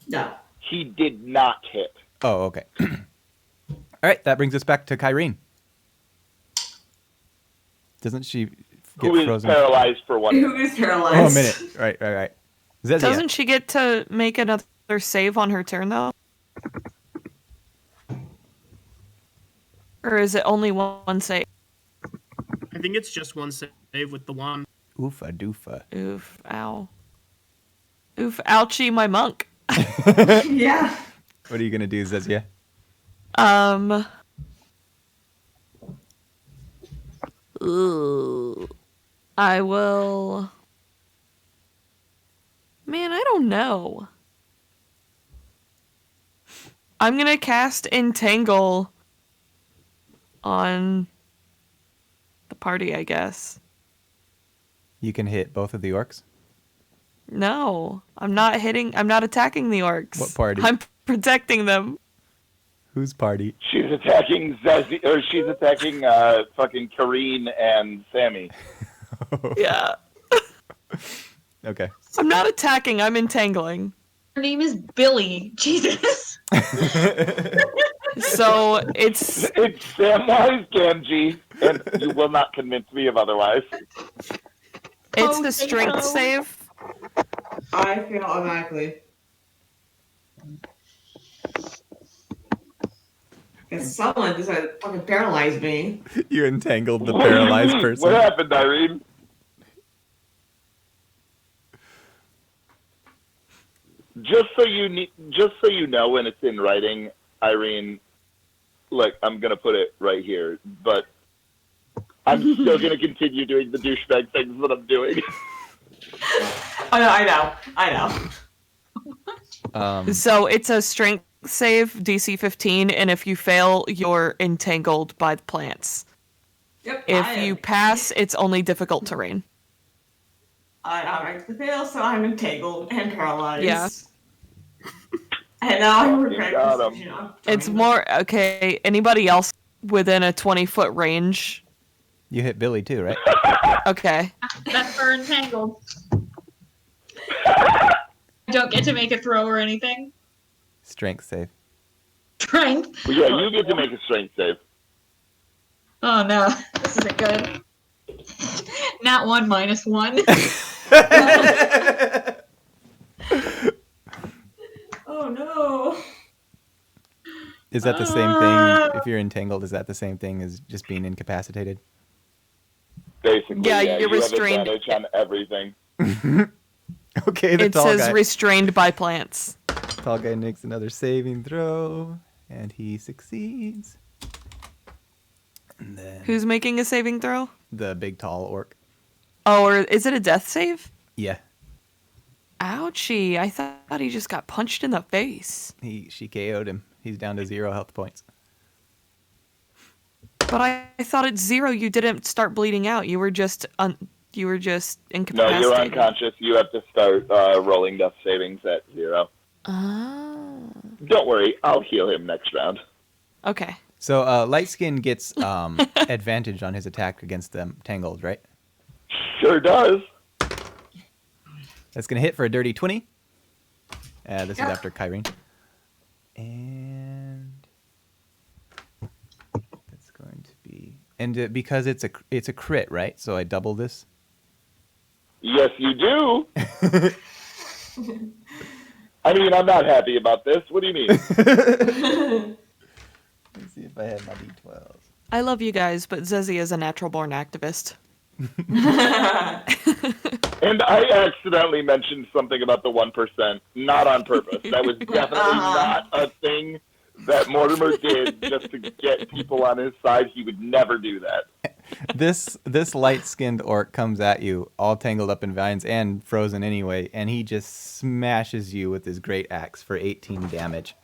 Speaker 3: No.
Speaker 5: He did not hit.
Speaker 1: Oh, okay. All right, that brings us back to Kyrene. Doesn't she get
Speaker 5: Who is
Speaker 1: frozen?
Speaker 5: paralyzed for 1 minute.
Speaker 3: Who is paralyzed?
Speaker 1: Oh, a minute. Right. Zezia.
Speaker 2: Doesn't she get to make another save on her turn, though? Or is it only one save?
Speaker 4: I think it's just one save with the wand.
Speaker 1: Oofa doofa.
Speaker 2: Oof, ow. Oof, ouchie, my monk.
Speaker 3: Yeah.
Speaker 1: What are you going to do, Zezia?
Speaker 2: Ooh. I will... Man, I don't know. I'm gonna cast Entangle on the party, I guess.
Speaker 1: You can hit both of the orcs?
Speaker 2: No, I'm not attacking the orcs.
Speaker 1: What party?
Speaker 2: I'm protecting them.
Speaker 1: Whose party?
Speaker 5: She's attacking Zezzy, or she's attacking fucking Kareen and Sammy.
Speaker 2: Yeah.
Speaker 1: Okay.
Speaker 2: I'm not attacking, I'm entangling.
Speaker 7: Her name is Billy. Jesus.
Speaker 2: So it's
Speaker 5: It's Samwise Gamgee, and you will not convince me of otherwise.
Speaker 2: the
Speaker 7: Okay,
Speaker 2: strength
Speaker 7: no.
Speaker 2: save.
Speaker 3: I fail automatically. Because someone decided to fucking paralyze me.
Speaker 1: You entangled the paralyzed person.
Speaker 5: What happened, Irene? Just so you know, when it's in writing, Irene. Look, I'm gonna put it right here, but I'm still gonna continue doing the douchebag things that I'm doing.
Speaker 3: I know.
Speaker 2: So it's a strength save, DC 15, and if you fail, you're entangled by the plants.
Speaker 3: Yep.
Speaker 2: If you pass, it's only difficult terrain.
Speaker 3: I make the fail, so I'm entangled and paralyzed.
Speaker 2: Yeah.
Speaker 3: And now I regret
Speaker 5: got
Speaker 3: this
Speaker 5: him.
Speaker 3: decision of
Speaker 2: It's
Speaker 3: joining
Speaker 2: more okay. Anybody else within a 20-foot range?
Speaker 1: You hit Billy too, right?
Speaker 2: Okay.
Speaker 7: That's her entangled. I don't get to make a throw or anything.
Speaker 1: Strength save.
Speaker 7: Strength.
Speaker 5: Yeah, you get to make a strength save.
Speaker 7: Oh no, this isn't good. Not 1 minus 1.
Speaker 3: Oh no.
Speaker 1: Is that the same thing? If you're entangled, is that the same thing as just being incapacitated?
Speaker 5: Basically,
Speaker 2: Yeah,
Speaker 5: yeah,
Speaker 2: you're
Speaker 5: you
Speaker 2: restrained.
Speaker 5: have advantage on everything.
Speaker 1: Okay, the
Speaker 2: It
Speaker 1: tall
Speaker 2: says
Speaker 1: guy.
Speaker 2: restrained by plants.
Speaker 1: Tall guy makes another saving throw, and he succeeds. And then
Speaker 2: Who's making a saving throw?
Speaker 1: the big tall orc.
Speaker 2: Oh, or is it a death save?
Speaker 1: Yeah,
Speaker 2: Ouchie, I thought he just got punched in the face.
Speaker 1: she KO'd him. He's down to 0 health points.
Speaker 2: But I thought at 0 you didn't start bleeding out. You were just
Speaker 5: No,
Speaker 2: incapacitated.
Speaker 5: you're unconscious. You have to start rolling death savings at 0.
Speaker 2: Oh.
Speaker 5: Don't worry, I'll heal him next round.
Speaker 2: Okay.
Speaker 1: So Lightskin gets advantage on his attack against them tangled, right?
Speaker 5: Sure does.
Speaker 1: That's gonna hit for a dirty 20. This is
Speaker 3: Yeah.
Speaker 1: after Kyrene. And that's going to be because it's a crit, right? So I double this.
Speaker 5: Yes, you do. I mean, I'm not happy about this. What do you mean?
Speaker 1: Let's see if I have my d12s.
Speaker 2: I love you guys, but Zezzy is a natural born activist.
Speaker 5: And I accidentally mentioned something about the 1%, not on purpose. That was definitely not a thing that Mortimer did just to get people on his side. He would never do that.
Speaker 1: This light-skinned orc comes at you, all tangled up in vines and frozen anyway, and he just smashes you with his great axe for 18 damage.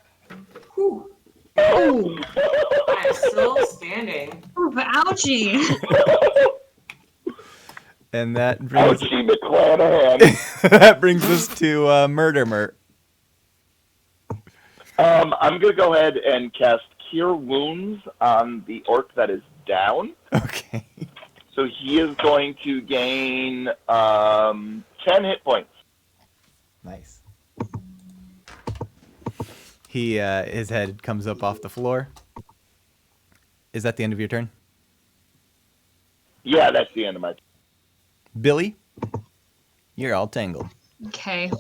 Speaker 3: Whew.
Speaker 7: Oh,
Speaker 3: I'm still standing.
Speaker 7: ouchie.
Speaker 1: And that brings
Speaker 5: Ouchie McClanahan.
Speaker 1: that brings us to Murdermer.
Speaker 5: I'm going to go ahead and cast Cure Wounds on the orc that is down.
Speaker 1: Okay.
Speaker 5: So he is going to gain 10 hit points.
Speaker 1: Nice. His head comes up off the floor. Is that the end of your turn?
Speaker 5: Yeah, that's the end of my.
Speaker 1: Billy, you're all tangled.
Speaker 7: Okay.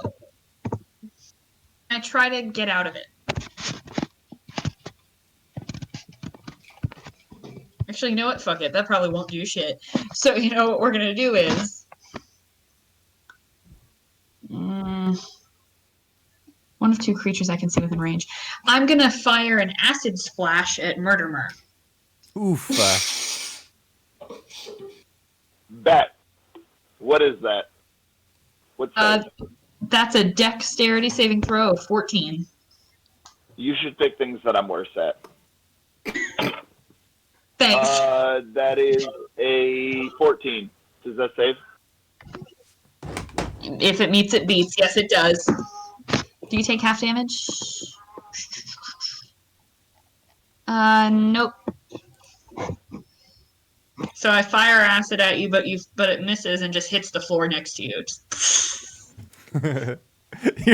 Speaker 7: I try to get out of it. Actually, you know what? Fuck it. That probably won't do shit. So, you know what we're gonna do is... one of two creatures I can see within range. I'm gonna fire an acid splash at Murdermer.
Speaker 1: Oof.
Speaker 5: Bet. What is that? What's that?
Speaker 7: That's a dexterity saving throw of 14.
Speaker 5: You should pick things that I'm worse at.
Speaker 7: Thanks.
Speaker 5: That is a 14. Does that save?
Speaker 7: If it meets, it beats. Yes, it does. Do you take half damage? Nope. So I fire acid at you, but it misses and just hits the floor next to you.
Speaker 1: You're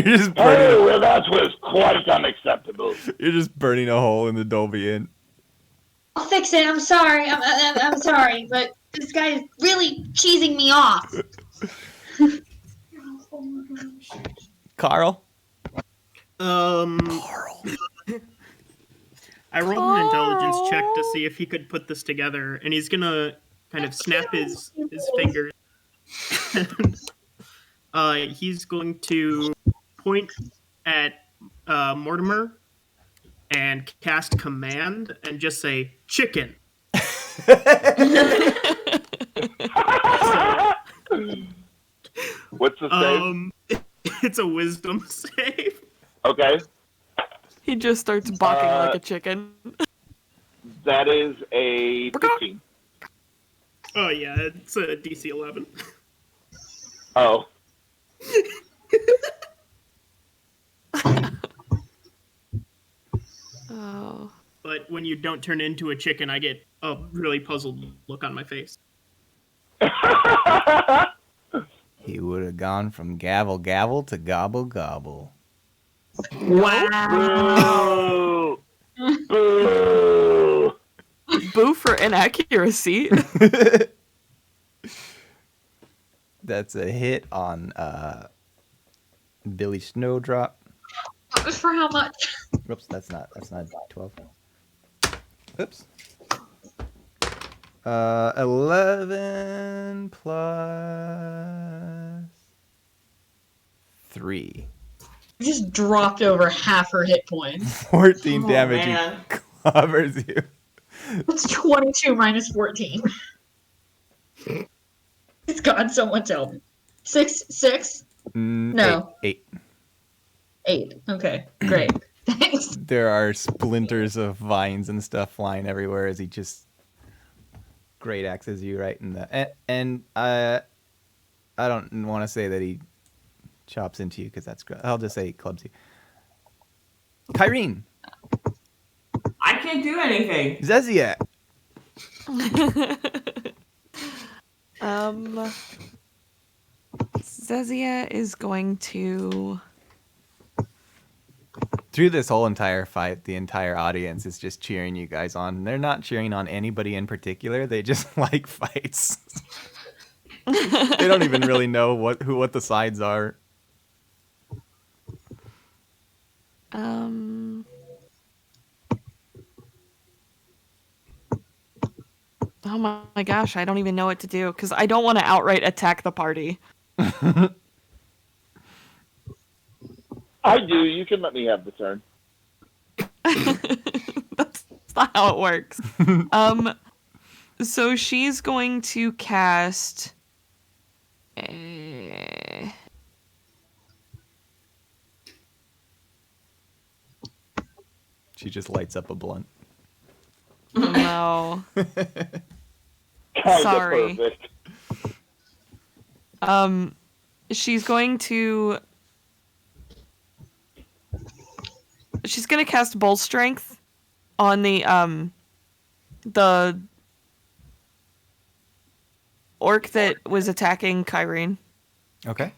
Speaker 1: just
Speaker 5: Oh,
Speaker 1: burning.
Speaker 5: well, that was quite unacceptable.
Speaker 1: You're just burning a hole in the Dolby Inn.
Speaker 7: I'll fix it. I'm sorry. I'm sorry, but this guy is really cheesing me off.
Speaker 1: Carl.
Speaker 4: Carl. I rolled an intelligence check to see if he could put this together, and he's gonna kind of snap his fingers. He's going to point at Mortimer and cast command and just say chicken.
Speaker 5: What's the save?
Speaker 4: It's a wisdom save.
Speaker 5: Okay.
Speaker 2: He just starts barking like a chicken.
Speaker 5: That is a 15.
Speaker 4: Oh yeah, it's a DC 11.
Speaker 5: Oh.
Speaker 2: Oh.
Speaker 4: But when you don't turn into a chicken, I get a really puzzled look on my face.
Speaker 1: He would have gone from gavel gavel to gobble gobble.
Speaker 7: Wow.
Speaker 5: Boo! Boo!
Speaker 2: Boo for inaccuracy.
Speaker 1: That's a hit on Billy Snowdrop.
Speaker 7: For how much?
Speaker 1: Oops, that's not 12. Oops. 11 plus 3.
Speaker 7: Just dropped over half her hit points.
Speaker 1: 14
Speaker 3: Oh,
Speaker 1: damage.
Speaker 3: man.
Speaker 1: He covers you.
Speaker 7: It's 22 minus 14. God, someone tell me. 6? No.
Speaker 1: 8.
Speaker 7: 8. Okay, great. Thanks.
Speaker 1: There are splinters of vines and stuff flying everywhere as he just great axes you right in the and I don't want to say that he chops into you because that's gross. I'll just say he clubs you. Kyrene.
Speaker 3: I can't do anything.
Speaker 1: Zezia.
Speaker 2: Zezia is going to...
Speaker 1: Through this whole entire fight, the entire audience is just cheering you guys on. They're not cheering on anybody in particular. They just like fights. They don't even really know what the sides are.
Speaker 2: Oh my gosh, I don't even know what to do because I don't want to outright attack the party.
Speaker 5: I do. You can let me have the turn.
Speaker 2: That's not how it works. So she's going to cast.
Speaker 1: She just lights up a blunt.
Speaker 2: No.
Speaker 5: Kinda
Speaker 2: Sorry.
Speaker 5: perfect.
Speaker 2: She's going to. She's gonna cast Bull Strength on the orc that was attacking Kyrene.
Speaker 1: Okay.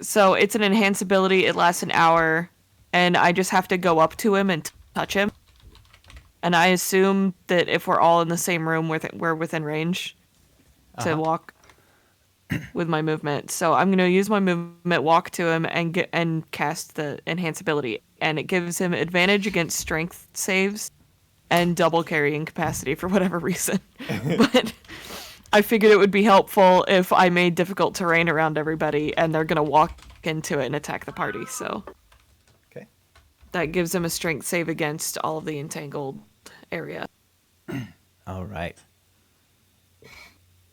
Speaker 2: So it's an enhanced ability. It lasts an hour, and I just have to go up to him and touch him. And I assume that if we're all in the same room, we're within range to walk with my movement. So I'm going to use my movement, walk to him, and cast the enhanced ability. And it gives him advantage against strength saves and double carrying capacity for whatever reason. But I figured it would be helpful if I made difficult terrain around everybody, and they're going to walk into it and attack the party. So
Speaker 1: Okay.
Speaker 2: that gives him a strength save against all of the entangled area.
Speaker 1: All right.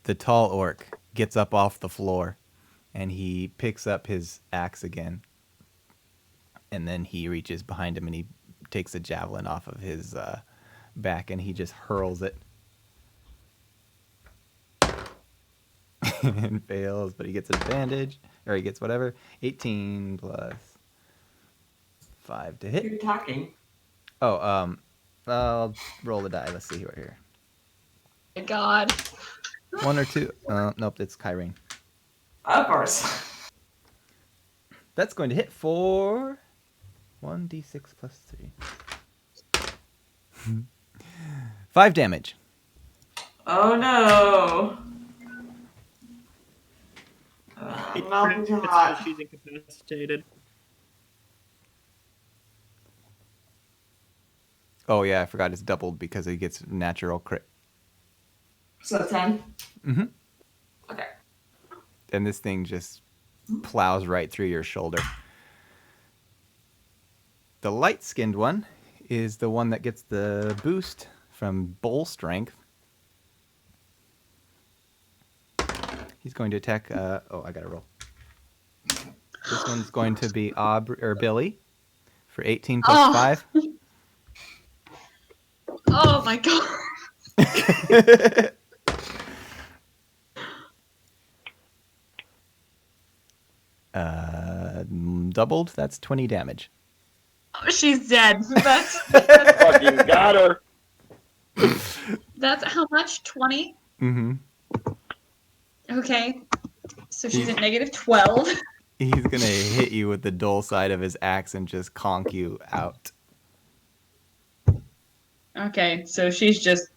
Speaker 1: The tall orc gets up off the floor, and he picks up his axe again. And then he reaches behind him, and he takes a javelin off of his back, and he just hurls it. And fails, but he gets advantage, or he gets whatever. 18 plus 5 to hit.
Speaker 3: You're talking.
Speaker 1: Oh, I'll roll the die. Let's see what here.
Speaker 7: My God.
Speaker 1: 1 or 2. Nope, it's Kyrene.
Speaker 3: Of course.
Speaker 1: That's going to hit for 1d6 plus 3. 5 damage.
Speaker 3: Oh no.
Speaker 4: It
Speaker 3: Not
Speaker 4: crits,
Speaker 3: too
Speaker 4: so
Speaker 3: hot.
Speaker 4: she's incapacitated.
Speaker 1: Oh yeah, I forgot it's doubled because he gets natural crit.
Speaker 3: So 10?
Speaker 1: Mm-hmm.
Speaker 3: Okay.
Speaker 1: And this thing just plows right through your shoulder. The light-skinned one is the one that gets the boost from bull strength. He's going to attack. Oh, I gotta roll. This one's going to be Billy for 18 plus
Speaker 7: Oh.
Speaker 1: 5.
Speaker 7: Oh my God.
Speaker 1: Doubled. That's 20 damage.
Speaker 7: Oh, she's dead.
Speaker 5: Fucking got her.
Speaker 7: That's how much? 20?
Speaker 1: Mm-hmm.
Speaker 7: Okay. So she's at negative 12.
Speaker 1: He's gonna hit you with the dull side of his axe and just conk you out.
Speaker 7: Okay, so she's just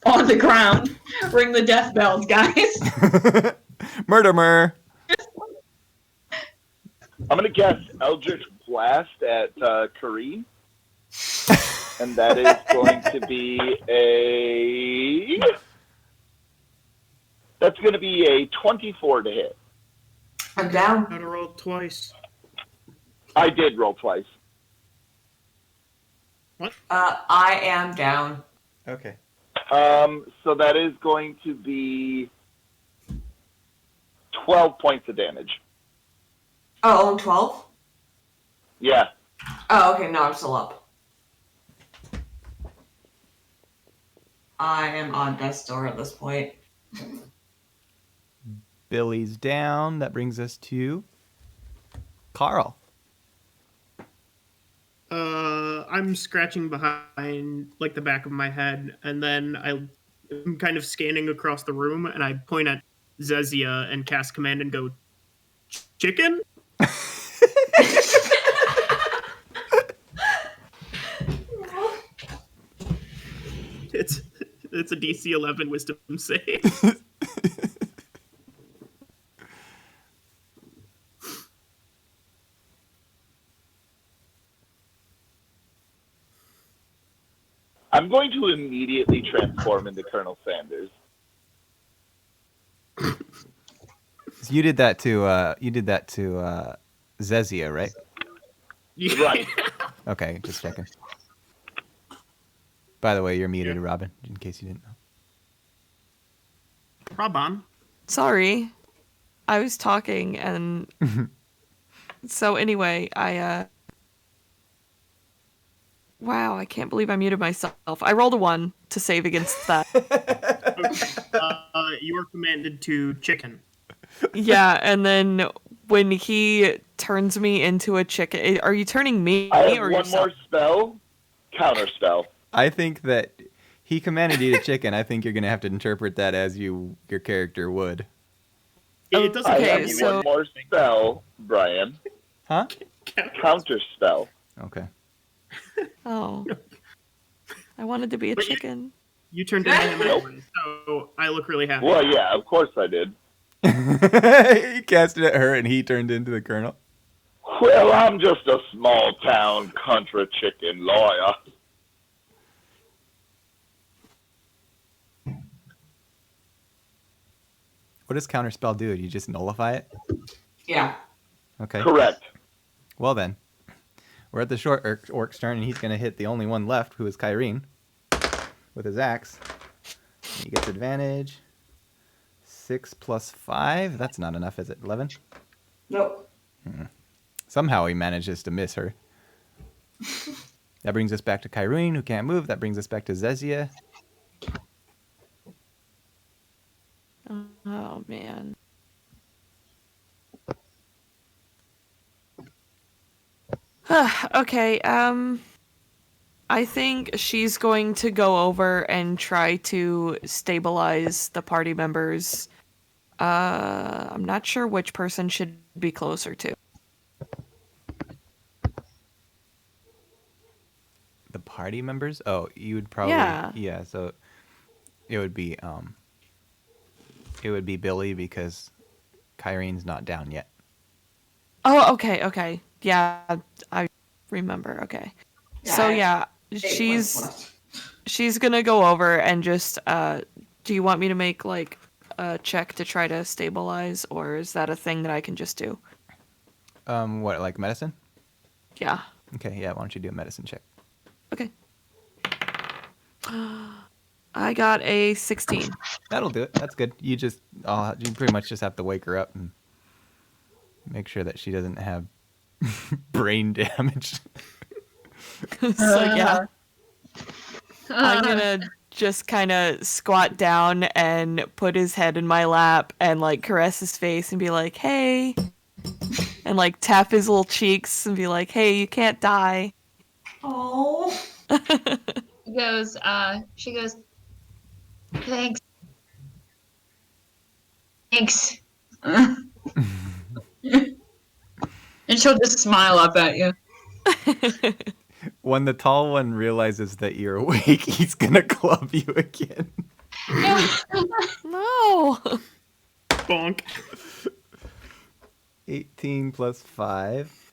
Speaker 7: on the ground. Ring the death bells, guys.
Speaker 1: Murder.
Speaker 5: I'm gonna guess Eldritch Blast at Kareem, and that is going to be That's going to be a 24 to hit.
Speaker 3: I'm down.
Speaker 4: Gotta roll twice.
Speaker 5: I did roll twice.
Speaker 4: What?
Speaker 3: I am down.
Speaker 1: Okay.
Speaker 5: So that is going to be 12 points of damage.
Speaker 3: Oh, only 12?
Speaker 5: Yeah.
Speaker 3: Oh, okay, no, I'm still up. I am on death's door at this point.
Speaker 1: Billy's down. That brings us to Carl.
Speaker 4: I'm scratching behind, like, the back of my head, and then I'm kind of scanning across the room, and I point at Zezia and cast command and go, chicken? It's a DC 11 wisdom save.
Speaker 5: I'm going to immediately transform into Colonel Sanders.
Speaker 1: So you did that to Zezia, right?
Speaker 4: Yeah.
Speaker 5: Right.
Speaker 1: Okay, just checking. By the way, you're muted, Robin, in case you didn't know.
Speaker 4: Raban.
Speaker 2: Sorry. I was talking and so anyway, wow, I can't believe I muted myself. I rolled a 1 to save against that.
Speaker 4: You are commanded to chicken.
Speaker 2: Yeah, and then when he turns me into a chicken, are you turning me
Speaker 5: I have
Speaker 2: or
Speaker 5: one
Speaker 2: yourself?
Speaker 5: more spell. Counter spell.
Speaker 1: I think that he commanded you to chicken. I think you're going to have to interpret that as your character would.
Speaker 4: It doesn't
Speaker 5: I
Speaker 2: Okay,
Speaker 5: have
Speaker 4: have
Speaker 2: so-
Speaker 5: one more spell, Brian.
Speaker 1: Huh?
Speaker 5: Counter spell.
Speaker 1: Okay.
Speaker 2: Oh. I wanted to be a
Speaker 4: But you-
Speaker 2: chicken.
Speaker 4: You turned into him anyway, so I look really happy.
Speaker 5: Well, yeah, of course I did.
Speaker 1: He cast it at her and he turned into the colonel.
Speaker 5: Well, I'm just a small town country chicken lawyer.
Speaker 1: What does counterspell do? Do you just nullify it?
Speaker 3: Yeah.
Speaker 1: Okay.
Speaker 5: Correct.
Speaker 1: Well then, we're at the short orc's turn, and he's gonna hit the only one left, who is Kyrene, with his axe. He gets advantage. 6 plus 5. That's not enough, is it? 11.
Speaker 3: Nope.
Speaker 1: Somehow he manages to miss her. That brings us back to Kyrene, who can't move. That brings us back to Zezia.
Speaker 2: Oh, man. Okay, I think she's going to go over and try to stabilize the party members. I'm not sure which person should be closer to.
Speaker 1: The party members? Oh, you would probably...
Speaker 2: Yeah.
Speaker 1: So it would be Billy, because Kyrene's not down yet.
Speaker 2: Oh, okay. Yeah, I remember. Okay. So yeah, she's gonna go over and just do you want me to make like a check to try to stabilize, or is that a thing that I can just do?
Speaker 1: What, like medicine?
Speaker 2: Yeah.
Speaker 1: Okay, yeah, why don't you do a medicine check?
Speaker 2: Okay. I got a 16.
Speaker 1: That'll do it. That's good. You pretty much just have to wake her up and make sure that she doesn't have brain damage.
Speaker 2: So yeah, I'm gonna just kind of squat down and put his head in my lap and like caress his face and be like, "Hey," and like tap his little cheeks and be like, "Hey, you can't die."
Speaker 3: Oh.
Speaker 7: She goes, thanks. Thanks. And she'll just smile up at you.
Speaker 1: When the tall one realizes that you're awake, he's gonna club you again.
Speaker 2: No.
Speaker 4: Bonk.
Speaker 1: 18 plus 5.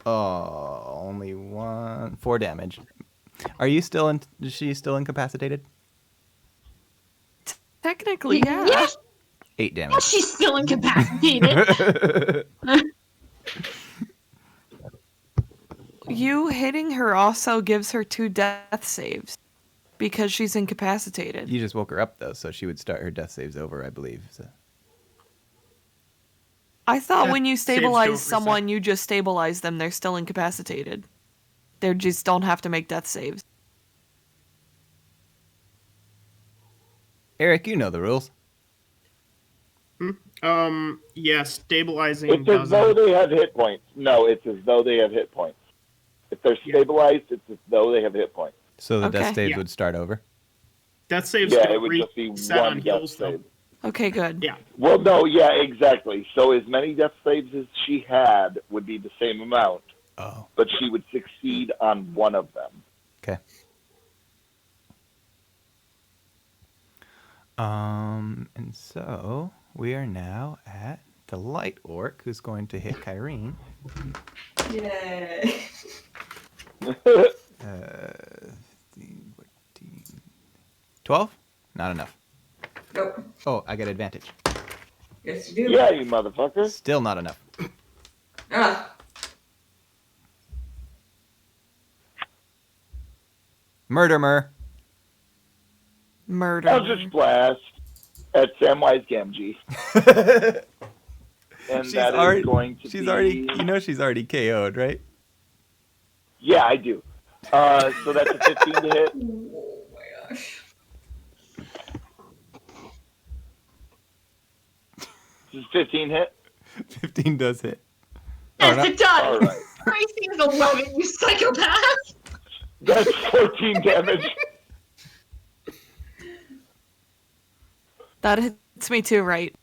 Speaker 1: Oh, only 4 damage. Is she still incapacitated?
Speaker 2: Technically, yeah.
Speaker 7: Yes,
Speaker 1: 8 damage.
Speaker 7: yes, she's still incapacitated.
Speaker 2: You hitting her also gives her 2 death saves because she's incapacitated.
Speaker 1: You just woke her up though, so she would start her death saves over, I believe. So.
Speaker 2: I thought
Speaker 4: Death
Speaker 2: when you
Speaker 4: saves go
Speaker 2: stabilize
Speaker 4: for
Speaker 2: someone, you just stabilize them. They're still incapacitated. They just don't have to make death saves.
Speaker 1: Eric, you know the rules.
Speaker 4: Yeah, stabilizing
Speaker 5: It's as though
Speaker 4: doesn't.
Speaker 5: they have hit points. No, it's as though they have hit points. If they're stabilized, it's as though they have hit points.
Speaker 1: So the
Speaker 2: Okay.
Speaker 1: death saves
Speaker 4: Yeah.
Speaker 1: would start over.
Speaker 4: Death saves
Speaker 5: Yeah,
Speaker 4: don't
Speaker 5: it would just be
Speaker 4: reset
Speaker 5: one
Speaker 4: on
Speaker 5: death
Speaker 4: heals, though.
Speaker 5: save.
Speaker 2: Okay, good.
Speaker 4: Yeah.
Speaker 5: Well, no, yeah, exactly. So as many death saves as she had would be the same amount,
Speaker 1: Oh.
Speaker 5: but she would succeed on one of them.
Speaker 1: Okay. And so we are now at the light orc, who's going to hit Kyrene.
Speaker 3: Yay.
Speaker 1: 15, 14, 12? Not enough.
Speaker 3: Nope.
Speaker 1: Oh, I get advantage.
Speaker 3: Yes, you do.
Speaker 5: Yeah, you motherfucker.
Speaker 1: Still not enough.
Speaker 3: Ah.
Speaker 1: Murder.
Speaker 2: Murder.
Speaker 5: Eldritch Blast at Samwise Gamgee. And
Speaker 1: She's
Speaker 5: that is
Speaker 1: already-
Speaker 5: going to
Speaker 1: She's
Speaker 5: be...
Speaker 1: already, she's already KO'd, right?
Speaker 5: Yeah, I do. So that's a 15 to hit.
Speaker 3: Oh my gosh.
Speaker 5: This is 15 hit.
Speaker 1: 15 does hit.
Speaker 7: Yes, it does.
Speaker 5: All right.
Speaker 7: Tracy is 11, you psychopath.
Speaker 5: That's 14 damage.
Speaker 2: That It's me too, right?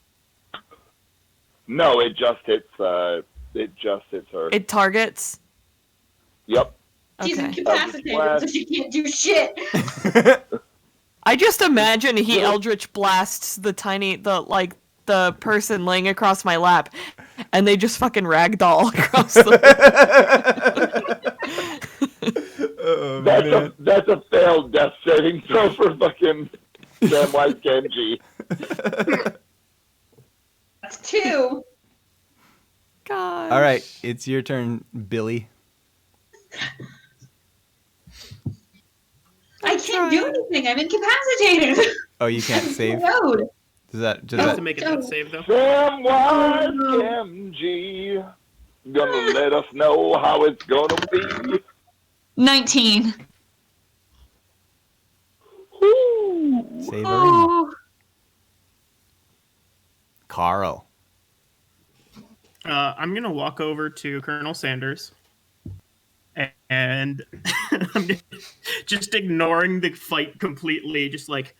Speaker 5: No, it just hits. It just hits her.
Speaker 2: It targets.
Speaker 5: Yep.
Speaker 7: She's
Speaker 2: Okay.
Speaker 7: incapacitated, so she can't do shit.
Speaker 2: I just imagine he Eldritch blasts the person laying across my lap, and they just fucking ragdoll across the.
Speaker 1: Oh, man.
Speaker 5: That's a failed death saving throw for fucking Samwise Gamgee.
Speaker 7: That's 2.
Speaker 2: God.
Speaker 1: All right, it's your turn, Billy.
Speaker 7: I can't do anything. I'm incapacitated.
Speaker 1: Oh, you can't save?
Speaker 7: Road.
Speaker 1: Does that
Speaker 4: You have
Speaker 1: that
Speaker 4: to make a death save though.
Speaker 5: Samwise Gamgee gonna let us know how it's gonna be.
Speaker 7: 19.
Speaker 1: save her?
Speaker 7: Oh.
Speaker 1: Carl.
Speaker 4: I'm gonna walk over to Colonel Sanders, and I'm just ignoring the fight completely. Just like,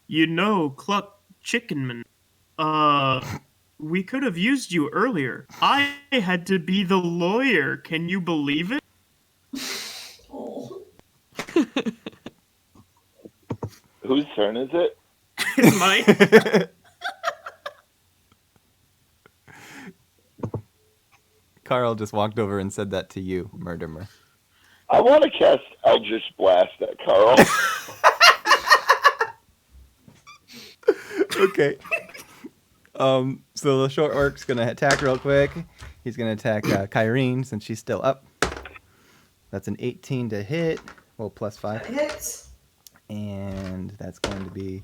Speaker 4: Cluck Chickenman, we could have used you earlier. I had to be the lawyer. Can you believe it?
Speaker 3: Oh.
Speaker 5: Whose turn is it?
Speaker 4: It's mine.
Speaker 1: Carl just walked over and said that to you, Murderer.
Speaker 5: I want to cast Eldritch Blast at Carl.
Speaker 1: Okay. So the short orc's gonna attack real quick. He's gonna attack Kyrene since she's still up. That's an 18 to hit. Well, plus 5.
Speaker 3: That hits.
Speaker 1: And that's going to be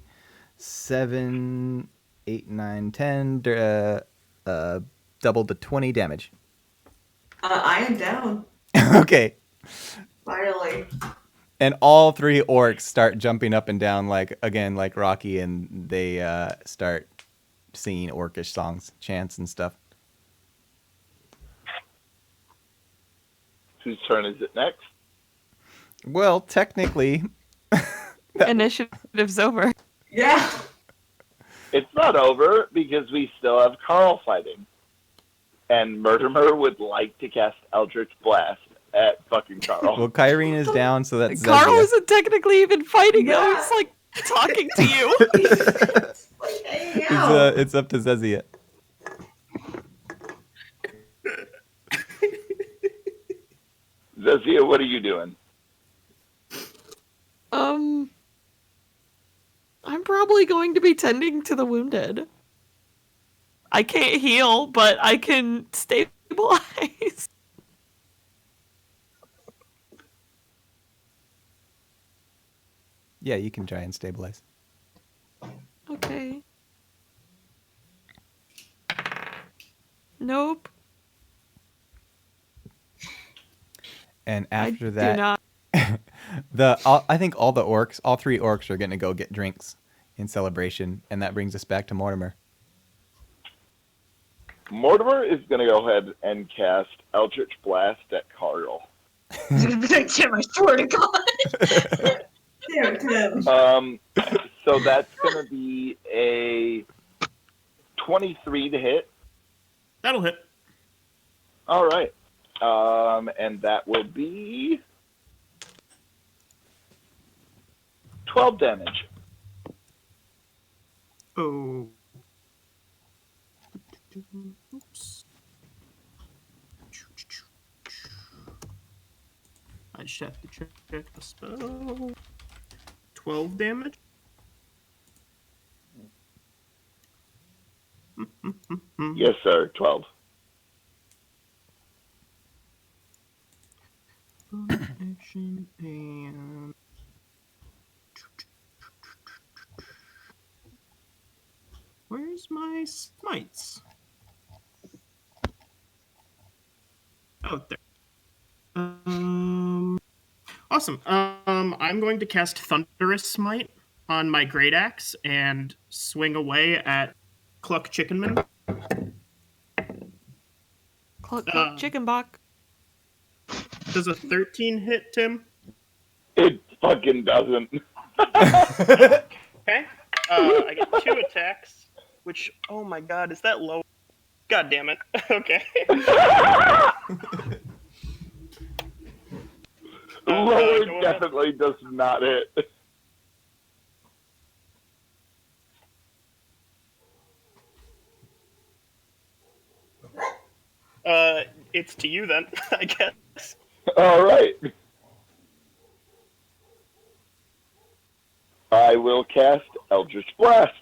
Speaker 1: 7, 8, 9, 10, double to 20 damage.
Speaker 3: I am down.
Speaker 1: Okay.
Speaker 3: Finally.
Speaker 1: And all 3 orcs start jumping up and down like Rocky, and they start singing orcish songs, chants and stuff.
Speaker 5: Whose turn is it next?
Speaker 1: Well, technically,
Speaker 2: Initiative's over.
Speaker 3: Yeah.
Speaker 5: It's not over because we still have Carl fighting. And Murderer would like to cast Eldritch Blast at fucking Carl.
Speaker 1: well, Kyrene is down, so that's
Speaker 2: Carl
Speaker 1: Zezia.
Speaker 2: isn't technically even fighting. I
Speaker 3: Yeah.
Speaker 2: was like talking to you.
Speaker 3: Like, hanging out.
Speaker 1: It's up to Zezia.
Speaker 5: Zezia, what are you doing?
Speaker 2: I'm probably going to be tending to the wounded. I can't heal, but I can stabilize.
Speaker 1: Yeah, you can try and stabilize.
Speaker 2: Okay. Nope.
Speaker 1: And after
Speaker 2: I
Speaker 1: that,
Speaker 2: do not.
Speaker 1: I think all 3 orcs are going to go get drinks in celebration, and that brings us back to Mortimer.
Speaker 5: Mortimer is going to go ahead and cast Eldritch Blast at Carl.
Speaker 7: Tim, I swear to God.
Speaker 3: Damn, Tim.
Speaker 5: So that's going to be a 23 to hit.
Speaker 4: That'll hit.
Speaker 5: All right. And that will be 12 damage.
Speaker 4: Oh. Oops. I just have to check the spell. 12 damage?
Speaker 5: Yes, sir. 12.
Speaker 4: Action and... Where's my smites? Oh, there. Awesome. I'm going to cast Thunderous Smite on my Great Axe and swing away at Cluck Chickenman.
Speaker 2: Cluck, cluck, chicken bok.
Speaker 4: Does a 13 hit, Tim?
Speaker 5: It fucking doesn't.
Speaker 4: Okay. I get 2 attacks. Which, oh my god, is that low? God damn it. Okay.
Speaker 5: Lower
Speaker 4: go ahead.
Speaker 5: definitely does not hit.
Speaker 4: It's to you then, I guess.
Speaker 5: All right. I will cast Eldritch Blast.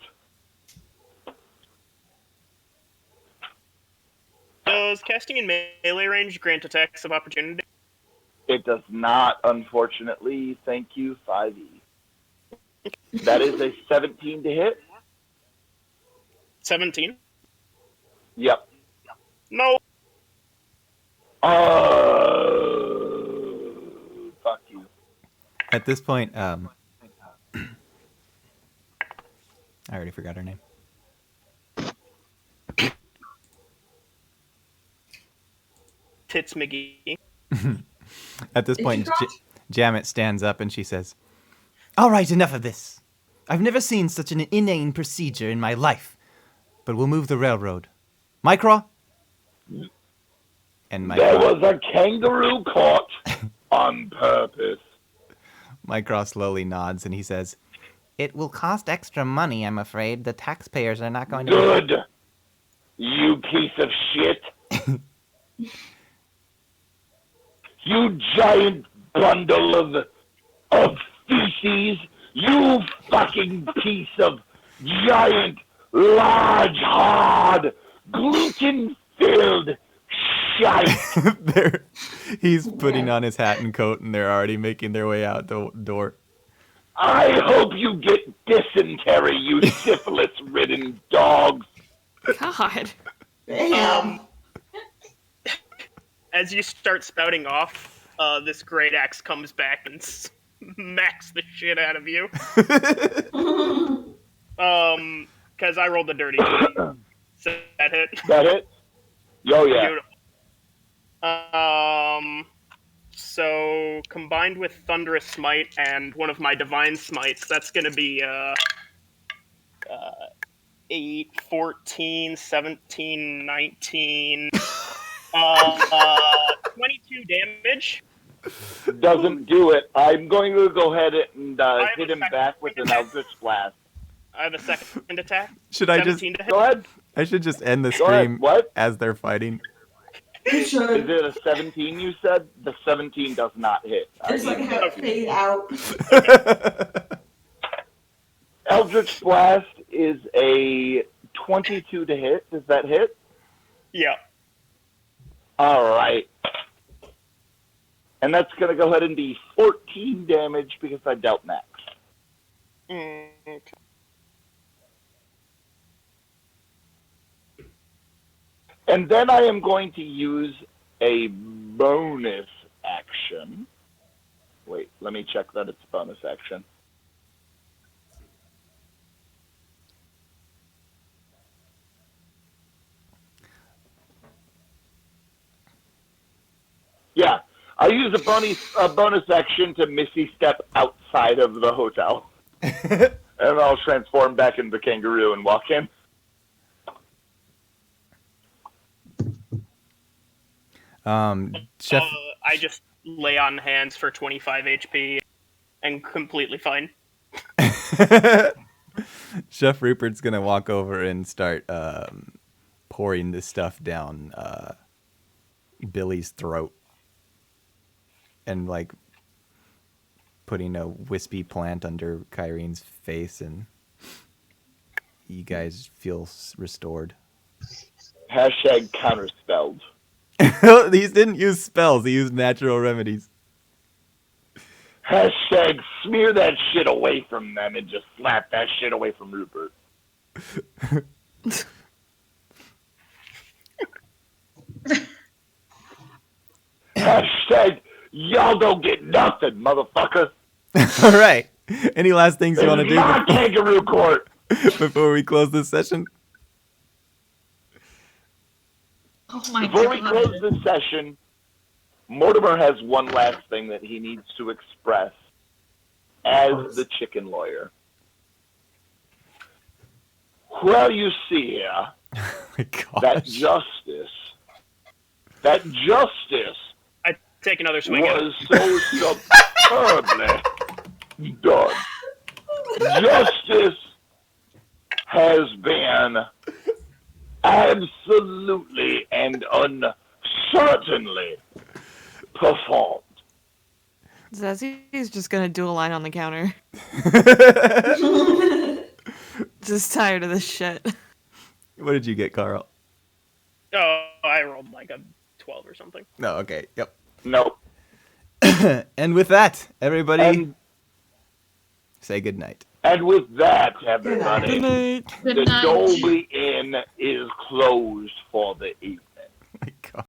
Speaker 4: Does casting in melee range grant attacks of opportunity?
Speaker 5: It does not, unfortunately. Thank you, 5e. That is a 17 to hit.
Speaker 4: 17?
Speaker 5: Yep.
Speaker 4: No.
Speaker 5: Fuck you.
Speaker 1: At this point, I already forgot her name.
Speaker 4: Tits McGee.
Speaker 1: At this
Speaker 3: Did
Speaker 1: point,
Speaker 3: you crouch?
Speaker 1: Jamet stands up and she says, "All right, enough of this. I've never seen such an inane procedure in my life, but we'll move the railroad. Mycraw?" And
Speaker 5: There
Speaker 1: Mycraw,
Speaker 5: was a kangaroo caught on purpose.
Speaker 1: Mycraw slowly nods and he says, "It will cost extra money, I'm afraid. The taxpayers are not going to..."
Speaker 5: Good. You piece of shit. You giant bundle of feces. You fucking piece of giant, large, hard, gluten-filled shite.
Speaker 1: He's putting on his hat and coat and they're already making their way out the door.
Speaker 5: I hope you get dysentery, you syphilis-ridden dogs.
Speaker 2: God.
Speaker 3: Damn.
Speaker 4: As you start spouting off, this great axe comes back and smacks the shit out of you. Because I rolled a dirty 20. So that hit.
Speaker 5: That hit? Yo, yeah.
Speaker 4: Beautiful. So combined with Thunderous Smite and one of my Divine Smites, that's going to be 8, 14, 17, 19, 22 damage.
Speaker 5: Doesn't do it. I'm going to go ahead and
Speaker 4: have
Speaker 5: hit
Speaker 4: a
Speaker 5: him
Speaker 4: second
Speaker 5: back with an
Speaker 4: attack.
Speaker 5: Eldritch Blast.
Speaker 4: I have a second attack.
Speaker 1: Should I just...
Speaker 4: 17 to hit.
Speaker 5: Go ahead.
Speaker 1: I should just end the
Speaker 5: Go ahead.
Speaker 1: stream
Speaker 5: What?
Speaker 1: as they're fighting.
Speaker 3: You
Speaker 5: Is
Speaker 3: should.
Speaker 5: it a 17 you said? The 17 does not hit.
Speaker 3: It's like have it fade out.
Speaker 5: Eldritch Blast is a 22 to hit. Does that hit?
Speaker 4: Yeah.
Speaker 5: All right. And that's going to go ahead and be 14 damage because I dealt max.
Speaker 4: Okay.
Speaker 5: And then I am going to use a bonus action. Wait, let me check that it's a bonus action. Yeah, I use a bonus action to Misty step outside of the hotel. And I'll transform back into the kangaroo and walk in.
Speaker 1: Chef
Speaker 4: I just lay on hands for 25 HP and completely fine.
Speaker 1: Chef Rupert's gonna walk over and start pouring this stuff down Billy's throat and like putting a wispy plant under Kyrene's face, and you guys feel restored.
Speaker 5: Hashtag counterspelled.
Speaker 1: These didn't use spells; he used natural remedies.
Speaker 5: Hashtag smear that shit away from them and just slap that shit away from Rupert. Hashtag y'all don't get nothing, motherfucker.
Speaker 1: All right. Any last things you want to
Speaker 5: It's
Speaker 1: do
Speaker 5: not kangaroo court.
Speaker 1: before we close this session?
Speaker 7: Oh my
Speaker 5: Before we
Speaker 7: god.
Speaker 5: close this session, Mortimer has one last thing that he needs to express as the chicken lawyer. Well, you see here,
Speaker 1: Oh my
Speaker 5: that
Speaker 1: gosh.
Speaker 5: justice
Speaker 4: I take another swing at it.
Speaker 5: was so superbly done. Justice has been absolutely and uncertainly performed.
Speaker 2: Zezzy's just gonna do a line on the counter. Just tired of this shit.
Speaker 1: What did you get, Carl?
Speaker 4: Oh, I rolled like a 12 or something.
Speaker 1: No, okay, yep.
Speaker 5: No.
Speaker 1: And with that, everybody,
Speaker 5: And,
Speaker 1: say goodnight.
Speaker 5: and with that,
Speaker 2: Good
Speaker 5: everybody,
Speaker 2: night.
Speaker 5: the
Speaker 7: Good night.
Speaker 5: Dolby Inn is closed for the evening.
Speaker 1: Oh my God.